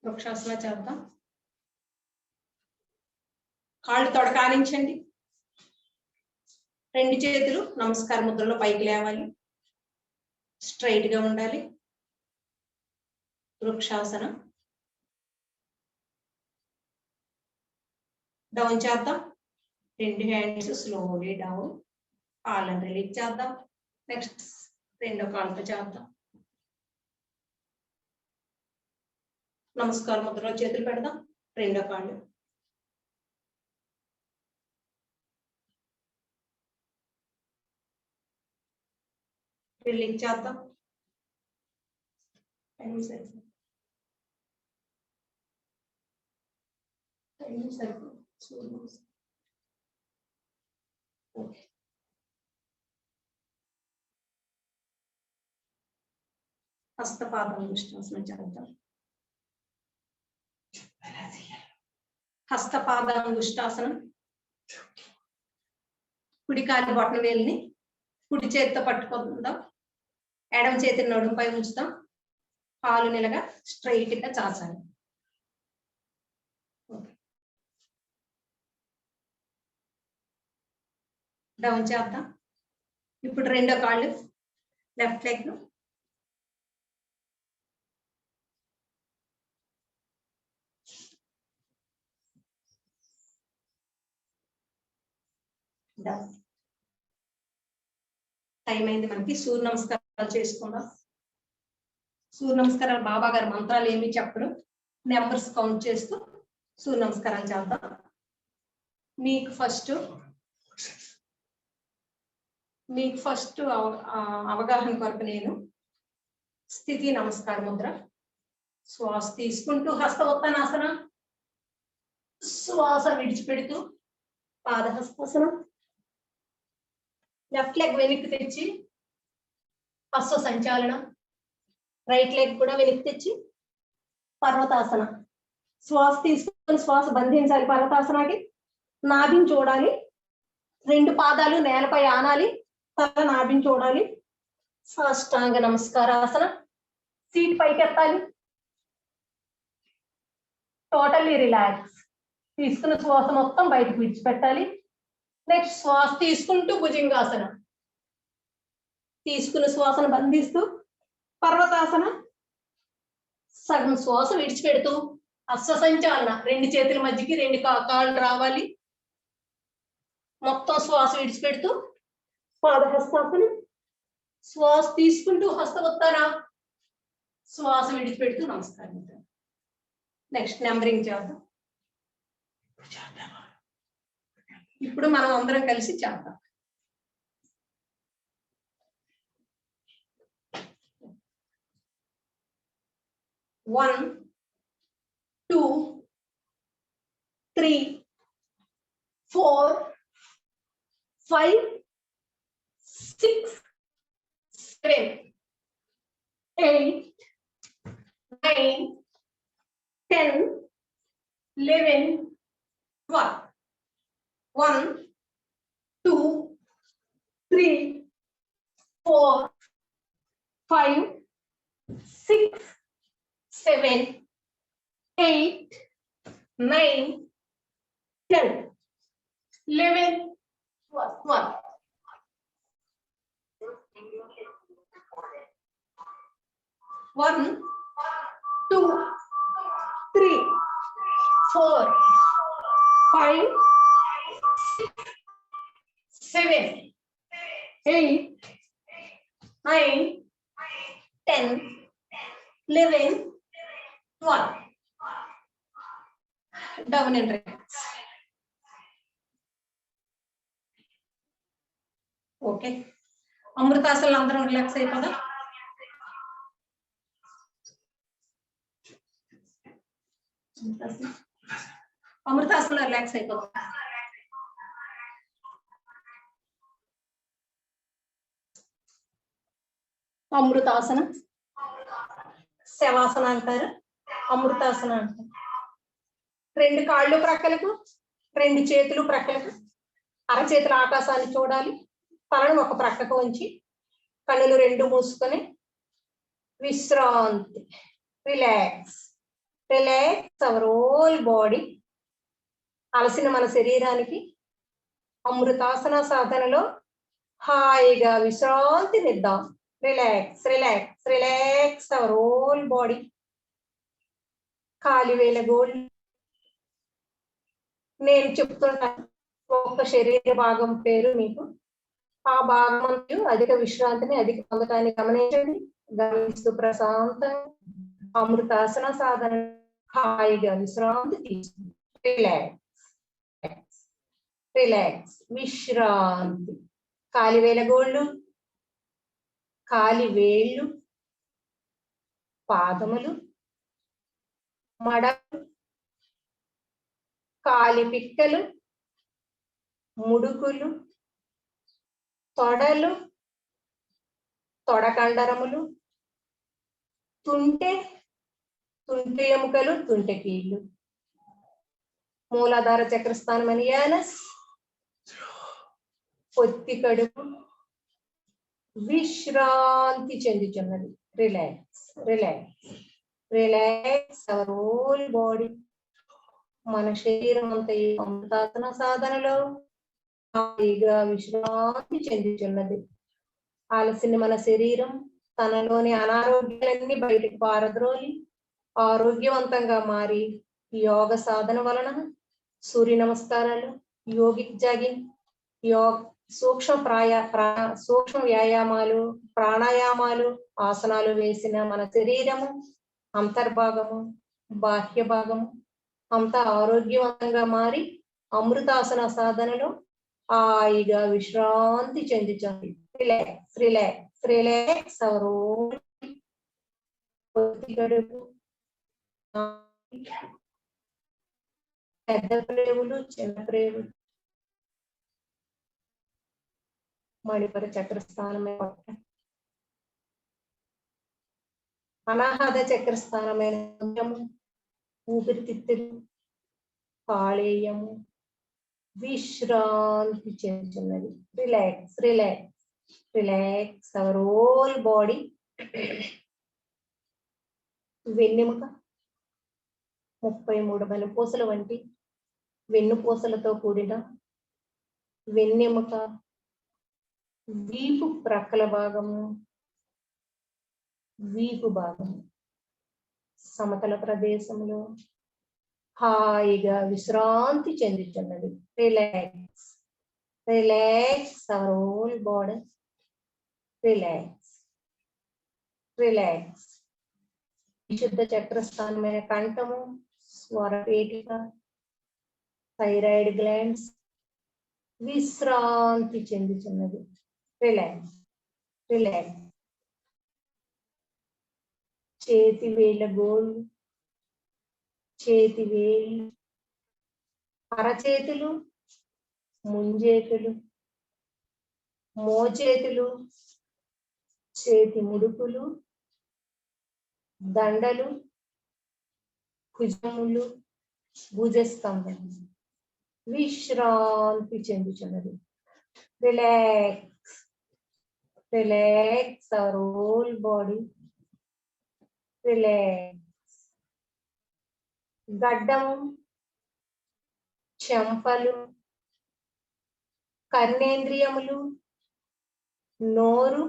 vrukshasana cheddam kaallu తొడకానించండి రెండు చేతులు నమస్కార ముద్రలో పైకి లేవాలి స్ట్రైట్ గా ఉండాలి వృక్షాసన డౌన్ చేద్దాం రెండు హ్యాండ్స్ స్లోలీ డౌన్ కాళ్ళని రిలీజ్ చేద్దాం నెక్స్ట్ రెండో కాళ్ళతో చేద్దాం నమస్కారం ముద్రలో చేతులు పెడదాం రెండో కాళ్ళు రిలీజ్ చేద్దాం హస్తపాదాంగుష్టాసనం చేద్దాం హస్తపాదాంగుష్టాసనం కుడి కాలి బొటన వేలిని కుడి చేతితో పట్టుకుందాం ఎడమ చేతిని నడుముపై ఉంచుతాం కాలు నిలగా స్ట్రైట్ గా చాచాలి డౌన్ చేద్దాం ఇప్పుడు రెండో కాళ్ళు లెఫ్ట్ లెగ్ డౌన్ టైం అయింది మనకి సూర్య నమస్కారాలు చేసుకుందాం సూర్య నమస్కారాలు బాబా గారు మంత్రాలు ఏమి చెప్పరు నెంబర్స్ కౌంట్ చేస్తూ సూర్య నమస్కారాలు చేద్దాం మీకు ఫస్ట్ అవగాహన కొరకు నేను స్థితి నమస్కార ముద్ర శ్వాస తీసుకుంటూ హస్తవత్తానాసన శ్వాస విడిచిపెడుతూ పాదహస్తాసనం లెఫ్ట్ లెగ్ వెనక్కి తెచ్చి హస్త సంచాలనం రైట్ లెగ్ కూడా వెనక్కి తెచ్చి పర్వతాసన శ్వాస తీసుకొని శ్వాస బంధించాలి పర్వతాసనాకి నాభిని చూడాలి రెండు పాదాలు నేలపై ఆనాలి తల నాభిని చూడాలి సాష్టాంగ నమస్కారాసన సీట్ పైకి ఎత్తాలి టోటల్లీ రిలాక్స్. తీసుకున్న శ్వాస మొత్తం బయటకు విడిచిపెట్టాలి. నెక్స్ట్ శ్వాస తీసుకుంటూ భుజంగాసన. తీసుకున్న శ్వాసను బంధిస్తూ పర్వతాసన. సగం శ్వాస విడిచిపెడుతూ అశ్వసంచాలన. 2 చేతుల మధ్యకి 2 కాళ్ళు రావాలి. మొత్తం శ్వాస విడిచిపెడుతూ పాదహస్తాసనం. శ్వాస తీసుకుంటూ హస్తవత్తాన. శ్వాస విడిచిపెడుతూ నమస్కారం. నెక్స్ట్ నెంబరింగ్ చేద్దాం. ఇప్పుడు మనం అందరం కలిసి చేద్దాం. One, 2, 3, 4, 5, 6, 7, 8, 9, 10, 11, 12. 1, 2, 3, 4, 5, 6, 7, 8, 9, 10, 11, 12. One, 2, 3, 4, 5, 6, 7, 8, 9, 10, 11, 12. Down and relax. Okay. అమృతాసనం అందరం రిలాక్స్ అయిపోదా? అమృతాసనం రిలాక్స్ అయిపోదా? అమృతాసనం, శవాసన అంటారు, అమృతాసన అంటారు. 2 కాళ్ళు ప్రక్కలకు, 2 చేతులు ప్రక్కలకు, అరచేతుల ఆకాశాన్ని చూడాలి. తలను ఒక ప్రక్కకు ఉంచి కన్నులు 2 మూసుకొని విశ్రాంతి. Relax. Relax our whole body. అలసిన మన శరీరానికి అమృతాసన సాధనలో హాయిగా విశ్రాంతినిద్దాం. Relax, relax, relax our whole body. కాలివేల గోళ్ళు. నేను చెప్తున్నాను ఒక్క శరీర భాగం పేరు మీకు. ఆ భాగం అధిక విశ్రాంతిని అధిక పొందటాన్ని గమనించండి. గమనిస్తూ ప్రశాంతంగా అమృతాసన సాధన హాయిగా విశ్రాంతి తీసుకుంది. రిలాక్స్, రిలాక్స్, విశ్రాంతి. కాలివేల గోళ్ళు, కాలివేళ్ళు, పాదములు, మడలు, కాలి పిక్కలు, ముడుకులు, తొడలు, తొడకండరములు, తుంటె, తుంటె ఎముకలు, తుంటె కీళ్ళు, మూలాధార చక్రస్థానం అని యానస్, పొత్తి కడుపు విశ్రాంతి చెందుతున్నది. Relax, relax, relax our whole body. మన శరీరం అంతా ఈ అమృతాసన సాధనలో హాయిగా విశ్రాంతి చెందుతున్నది. అలసిన మన శరీరం తనలోని అనారోగ్యాలన్నీ బయటకు పారద్రోలి ఆరోగ్యవంతంగా మారి యోగ సాధన వలన సూర్య నమస్కారాలు, యోగిక్ జాగింగ్, సూక్ష్మ వ్యాయామాలు, ప్రాణాయామాలు, ఆసనాలు వేసిన మన శరీరము అంతర్భాగము, బాహ్య భాగము అంతా ఆరోగ్యవంతంగా మారి అమృతాసన సాధనలో హాయిగా విశ్రాంతి చెందుతుంది. రిలాక్స్, రిలాక్స్, రిలాక్స్ అవర్ పెద్ద ప్రేవులు, చిన్న ప్రేవులు, మణిపూర చక్రస్థానమే అనాహత చక్రస్థానమైన ఊపిరితిత్తులు, కాళేయము విశ్రాంతి చెందుతున్నది. Relax, relax, relax our whole body. వెన్నెముక, 33 వెన్నుపూసల వంటి వెన్నుపూసలతో కూడిన వెన్నెముక, వీపు ప్రక్కల భాగము, వీపు భాగము సమతల ప్రదేశంలో హాయిగా విశ్రాంతి చెందుతున్నది. Relax, relax our whole body. Relax, relax. విశుద్ధ చక్రస్థానమైన కంఠము, స్వరపేటిక, థైరాయిడ్ గ్లాండ్స్ విశ్రాంతి చెందుతున్నది. Relax, relax. చేతి వేళ్ళ గోళ్ళు, చేతి వేళ్ళు, అరచేతులు, ముంజేతులు, మోచేతులు, చేతి ముడుపులు, దండలు, భుజములు, భుజస్కంధం విశ్రాంతి చెందుతున్నది. Relax, relax our whole body. Relax. గడ్డము, చెంపలు, కర్ణేంద్రియములు, నోరు,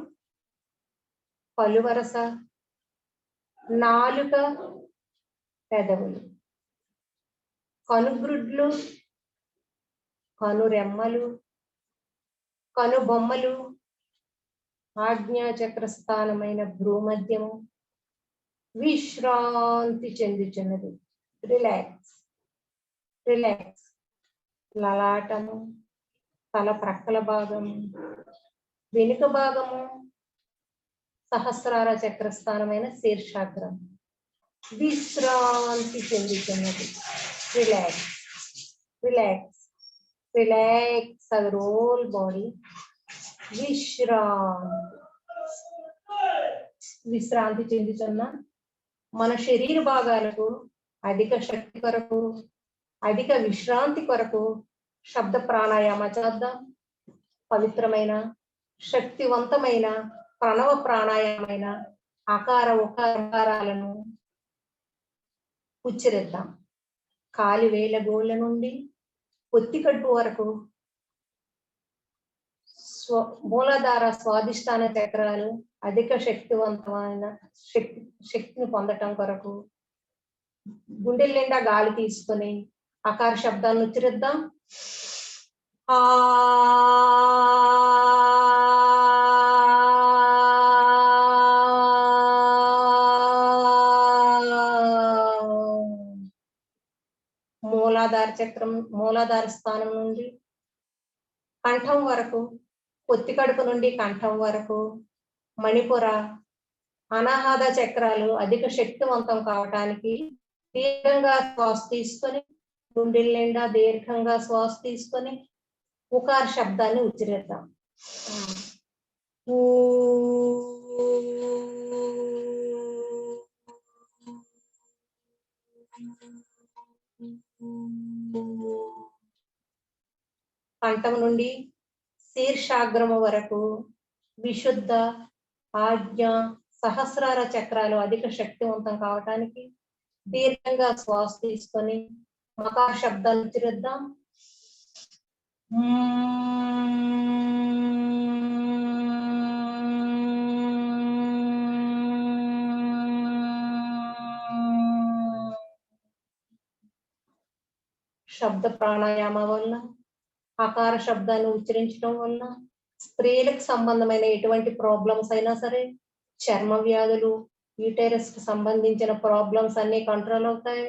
పలువరస, నాలుక, పెదవులు, కనుగ్రుడ్లు, కనురెమ్మలు, కనుబొమ్మలు, ఆజ్ఞాచక్ర స్థానమైన భ్రూమధ్యము విశ్రాంతి చెందుచున్నది. Relax, relax. లలాటము, తల ప్రక్కల భాగము, వెనుక భాగము, సహస్రార చక్రస్థానమైన శీర్షాగ్రం విశ్రాంతి చెందుతున్నది. Relax, relax, relax our whole body. విశ్రాంతి చెందుతున్న మన శరీర భాగాలకు అధిక శక్తి కొరకు, అధిక విశ్రాంతి కొరకు శబ్ద ప్రాణాయామ చేద్దాం. పవిత్రమైన, శక్తివంతమైన ప్రణవ ప్రాణాయామైన ఆకార ఉకారాలను ఉచ్చరిద్దాం. కాలి వేల గోళ్ళ నుండి పొత్తికడుపు వరకు మూలాధార స్వాదిష్టాన చక్రాలు అధిక శక్తివంతమైన శక్తిని పొందటం కొరకు గుండెల నిండా గాలి తీసుకొని ఆకార శబ్దాలను ఉచ్చరిద్దాం. మూలాధార చక్రం, మూలాధార స్థానం నుండి కంఠం వరకు, పొత్తి కడుపు నుండి కంఠం వరకు, మణిపుర, అనాహత చక్రాలు అధిక శక్తివంతం కావటానికి దీర్ఘంగా శ్వాస తీసుకొని, గుండెల నిండా దీర్ఘంగా శ్వాస తీసుకొని ఉకార శబ్దాన్ని ఉచ్చరిద్దాం. కంఠం నుండి శీర్షాగ్రము వరకు విశుద్ధ, ఆజ్ఞ, సహస్రార చక్రాలు అధిక శక్తివంతం కావటానికి దీర్ఘంగా శ్వాస తీసుకొని మకార శబ్దాలు ఉచ్చరిద్దాం. శబ్ద ప్రాణాయామ వల్ల, ఆకార శబ్దాన్ని ఉచ్చరించడం వల్ల స్త్రీలకు సంబంధమైన ఎటువంటి ప్రాబ్లమ్స్ అయినా సరే, చర్మ వ్యాధులు, యూటెరస్ కి సంబంధించిన ప్రాబ్లమ్స్ అన్ని కంట్రోల్ అవుతాయి.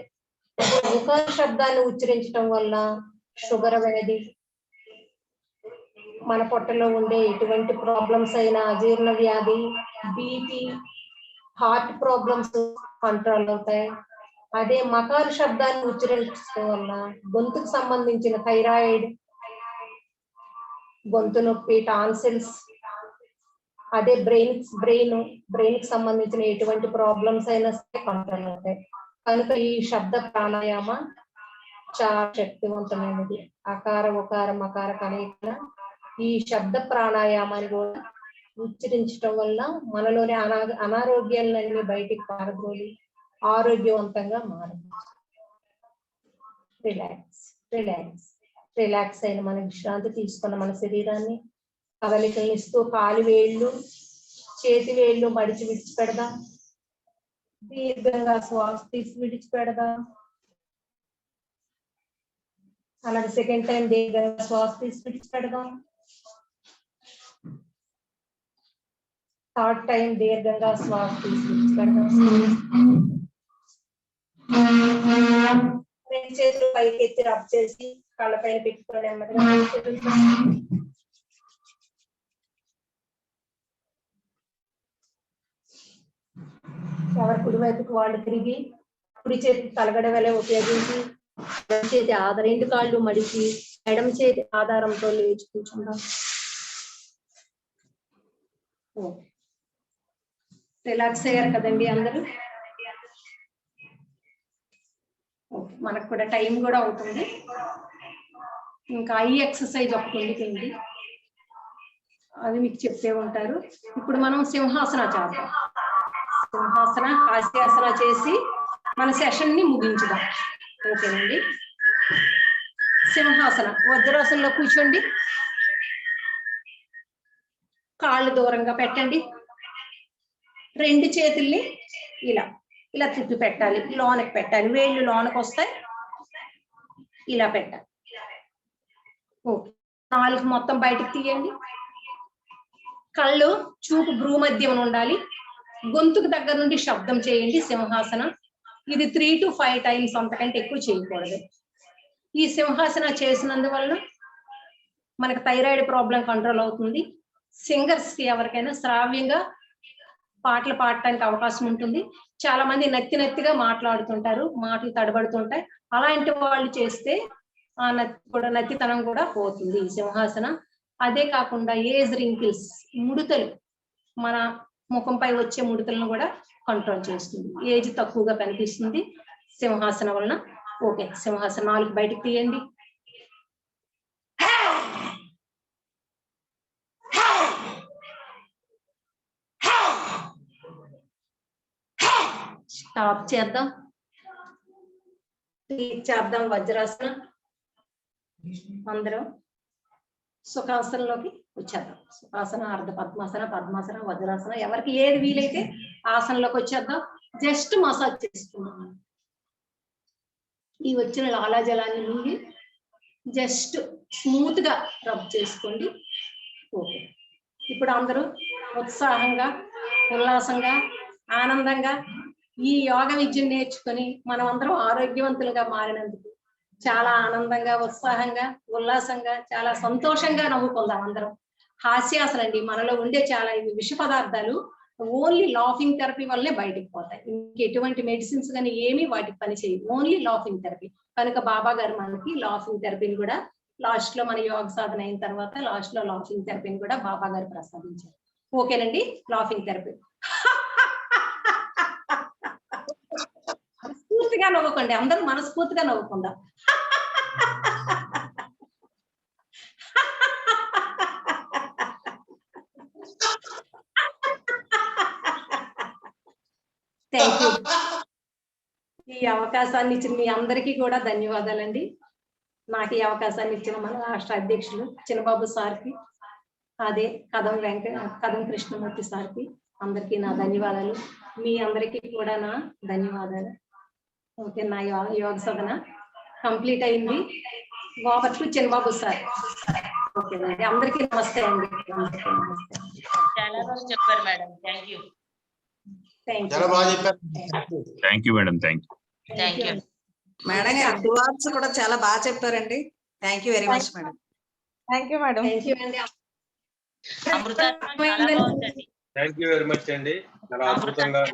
ఉకార శబ్దాన్ని ఉచ్చరించడం వల్ల షుగర్ వ్యాధి, మన పొట్టలో ఉండే ఎటువంటి ప్రాబ్లమ్స్ అయినా, అజీర్ణ వ్యాధి, బీపీ, హార్ట్ ప్రాబ్లమ్స్ కంట్రోల్ అవుతాయి. అదే మకార శబ్దాన్ని ఉచ్చరించడం వల్ల గొంతుకు సంబంధించిన థైరాయిడ్, గొంతు నొప్పి, టాన్సిల్స్, అదే బ్రెయిన్ కి సంబంధించిన ఎటువంటి ప్రాబ్లమ్స్ అయినా సరే కంట్రోల్ అవుతాయి. కనుక ఈ శబ్ద ప్రాణాయామ చాలా శక్తివంతమైనది. అకార, ఉకార, మకార కలయిక ఈ శబ్ద ప్రాణాయామాన్ని కూడా ఉచ్చరించడం వల్ల మనలోని అనారోగ్యాలన్నీ బయటికి పారద్రోలి ఆరోగ్యవంతంగా మారదు. రిలాక్స్ రిలాక్స్ రిలాక్స్ అయిన మన విశ్రాంతి తీసుకున్న మన శరీరాన్ని కదలికలు ఇస్తూ కాలి వేళ్ళు చేతి వేళ్ళు మడిచి విడిచిపెడదాం. దీర్ఘంగా శ్వాస తీసి విడిచిపెడదాం. అలాగే సెకండ్ టైం దీర్ఘంగా శ్వాస తీసి విడిచిపెడదాం. థర్డ్ టైం దీర్ఘంగా శ్వాస తీసి విడిచిపెడదాం. రెండు చేతులు పైకి ఎత్తి రబ్ చేసి కళ్ళ పైన పెట్టుకోండి. నెమ్మదిగా ఎవరి కుడివైపుకు వాళ్ళు తిరిగి కుడి చేతి తలగడ వలె ఉపయోగించి ఎడమ చేతి రెండు కాళ్ళు మడిచి ఎడమ చేతి ఆధారంతో లేచి కూర్చుందాం. రిలాక్స్ అయ్యారు కదండి అందరూ? మనకు కూడా టైం కూడా అవుతుంది. ఇంకా ఐ ఎక్సర్సైజ్ ఒకటి ఉండిపోయింది, అది మీకు చెప్తే ఉంటారు. ఇప్పుడు మనం సింహాసన చేద్దాం. సింహాసన హాస్యాసన చేసి మన సెషన్ ని ముగించుదాం. ఓకేనండి. సింహాసన వజ్రాసనంలో కూర్చోండి. కాళ్ళు దూరంగా పెట్టండి. రెండు చేతుల్ని ఇలా ఇలా తిప్పి పెట్టాలి, లోనకి పెట్టాలి. వేళ్ళు లోనకి వస్తాయి, ఇలా పెట్టాలి. ఓకే. నాలుగు మొత్తం బయటకు తీయండి. కళ్ళు చూపు భ్రూ మధ్యం ఉండాలి. గొంతుకు దగ్గర నుండి శబ్దం చేయండి. సింహాసన ఇది 3 to 5 times, అంతకంటే ఎక్కువ చేయకూడదు. ఈ సింహాసన చేసినందువలన మనకు థైరాయిడ్ ప్రాబ్లం కంట్రోల్ అవుతుంది. సింగర్స్ కి ఎవరికైనా శ్రావ్యంగా పాటలు పాడటానికి అవకాశం ఉంటుంది. చాలా మంది నత్తిగా మాట్లాడుతుంటారు, మాటలు తడబడుతుంటాయి. అలాంటి వాళ్ళు చేస్తే ఆ నత్తితనం కూడా పోతుంది ఈ సింహాసన. అదే కాకుండా ఏజ్ రింకిల్స్, ముడతలు, మన ముఖంపై వచ్చే ముడతలను కూడా కంట్రోల్ చేస్తుంది. ఏజ్ తక్కువగా కనిపిస్తుంది సింహాసన వలన. ఓకే. సింహాసన నాలుగు బయటకు తీయండి. స్టాప్ చేద్దాం. చేద్దాం వజ్రాసన. అందరం సుఖాసనంలోకి వచ్చేద్దాం. సుఖాసన, అర్ధ పద్మాసన, పద్మాసన, వజ్రాసన, ఎవరికి ఏది వీలైతే ఆసనంలోకి వచ్చేద్దాం. జస్ట్ మసాజ్ చేసుకున్నాం. ఈ వచ్చిన లాలాజలాన్ని నుండి జస్ట్ స్మూత్ గా రబ్ చేసుకోండి. ఓకే. ఇప్పుడు అందరూ ఉత్సాహంగా, ఉల్లాసంగా, ఆనందంగా ఈ యోగ విద్యను నేర్చుకొని మనం అందరం ఆరోగ్యవంతులుగా మారినందుకు చాలా ఆనందంగా, ఉత్సాహంగా, ఉల్లాసంగా, చాలా సంతోషంగా నవ్వుకుందాం అందరం. హాస్యాసనం అండి, మనలో ఉండే చాలా ఇవి విష పదార్థాలు ఓన్లీ లాఫింగ్ థెరపీ వల్లనే బయటకు పోతాయి. ఇంకెటువంటి మెడిసిన్స్ కానీ ఏమీ వాటికి పని చేయవు. Only laughing therapy. కనుక బాబా గారు మనకి లాఫింగ్ థెరపీని కూడా లాస్ట్ లో మన యోగ సాధన అయిన తర్వాత లాస్ట్ లో లాఫింగ్ థెరపీని కూడా బాబా గారు ప్రసాదించారు. ఓకేనండి. లాఫింగ్ థెరపీ మనస్ఫూర్తిగా నవ్వుకోండి. అందరూ మనస్ఫూర్తిగా నవ్వుకుందాం. Thank you. ఈ అవకాశాన్ని ఇచ్చిన మీ అందరికీ కూడా ధన్యవాదాలండి. నాకు ఈ అవకాశాన్ని ఇచ్చిన మన రాష్ట్ర అధ్యక్షులు చిన్నబాబు సార్కి, అదే కదం కృష్ణమూర్తి సార్కి అందరికీ నా ధన్యవాదాలు. మీ అందరికీ కూడా నా ధన్యవాదాలు. ఓకే. నా యోగ సాధన కంప్లీట్ అయింది. Over to Chinnababu sir. ఓకేనండి. అందరికీ నమస్తే అండి. చాలా బాగా చెప్పారు మేడం. Thank you. చాలా బాగా చెప్పారు. Thank you madam. Thank you. Madam గారు 2 hours కూడా చాలా బాగా చెప్పారండి. Thank you very much madam. Thank you madam. Thank you అండి. అమృత చాలా బాగుందండి. థ్యాంక్ యూ వెరీ మచ్ అండి. చాలా అద్భుతంగా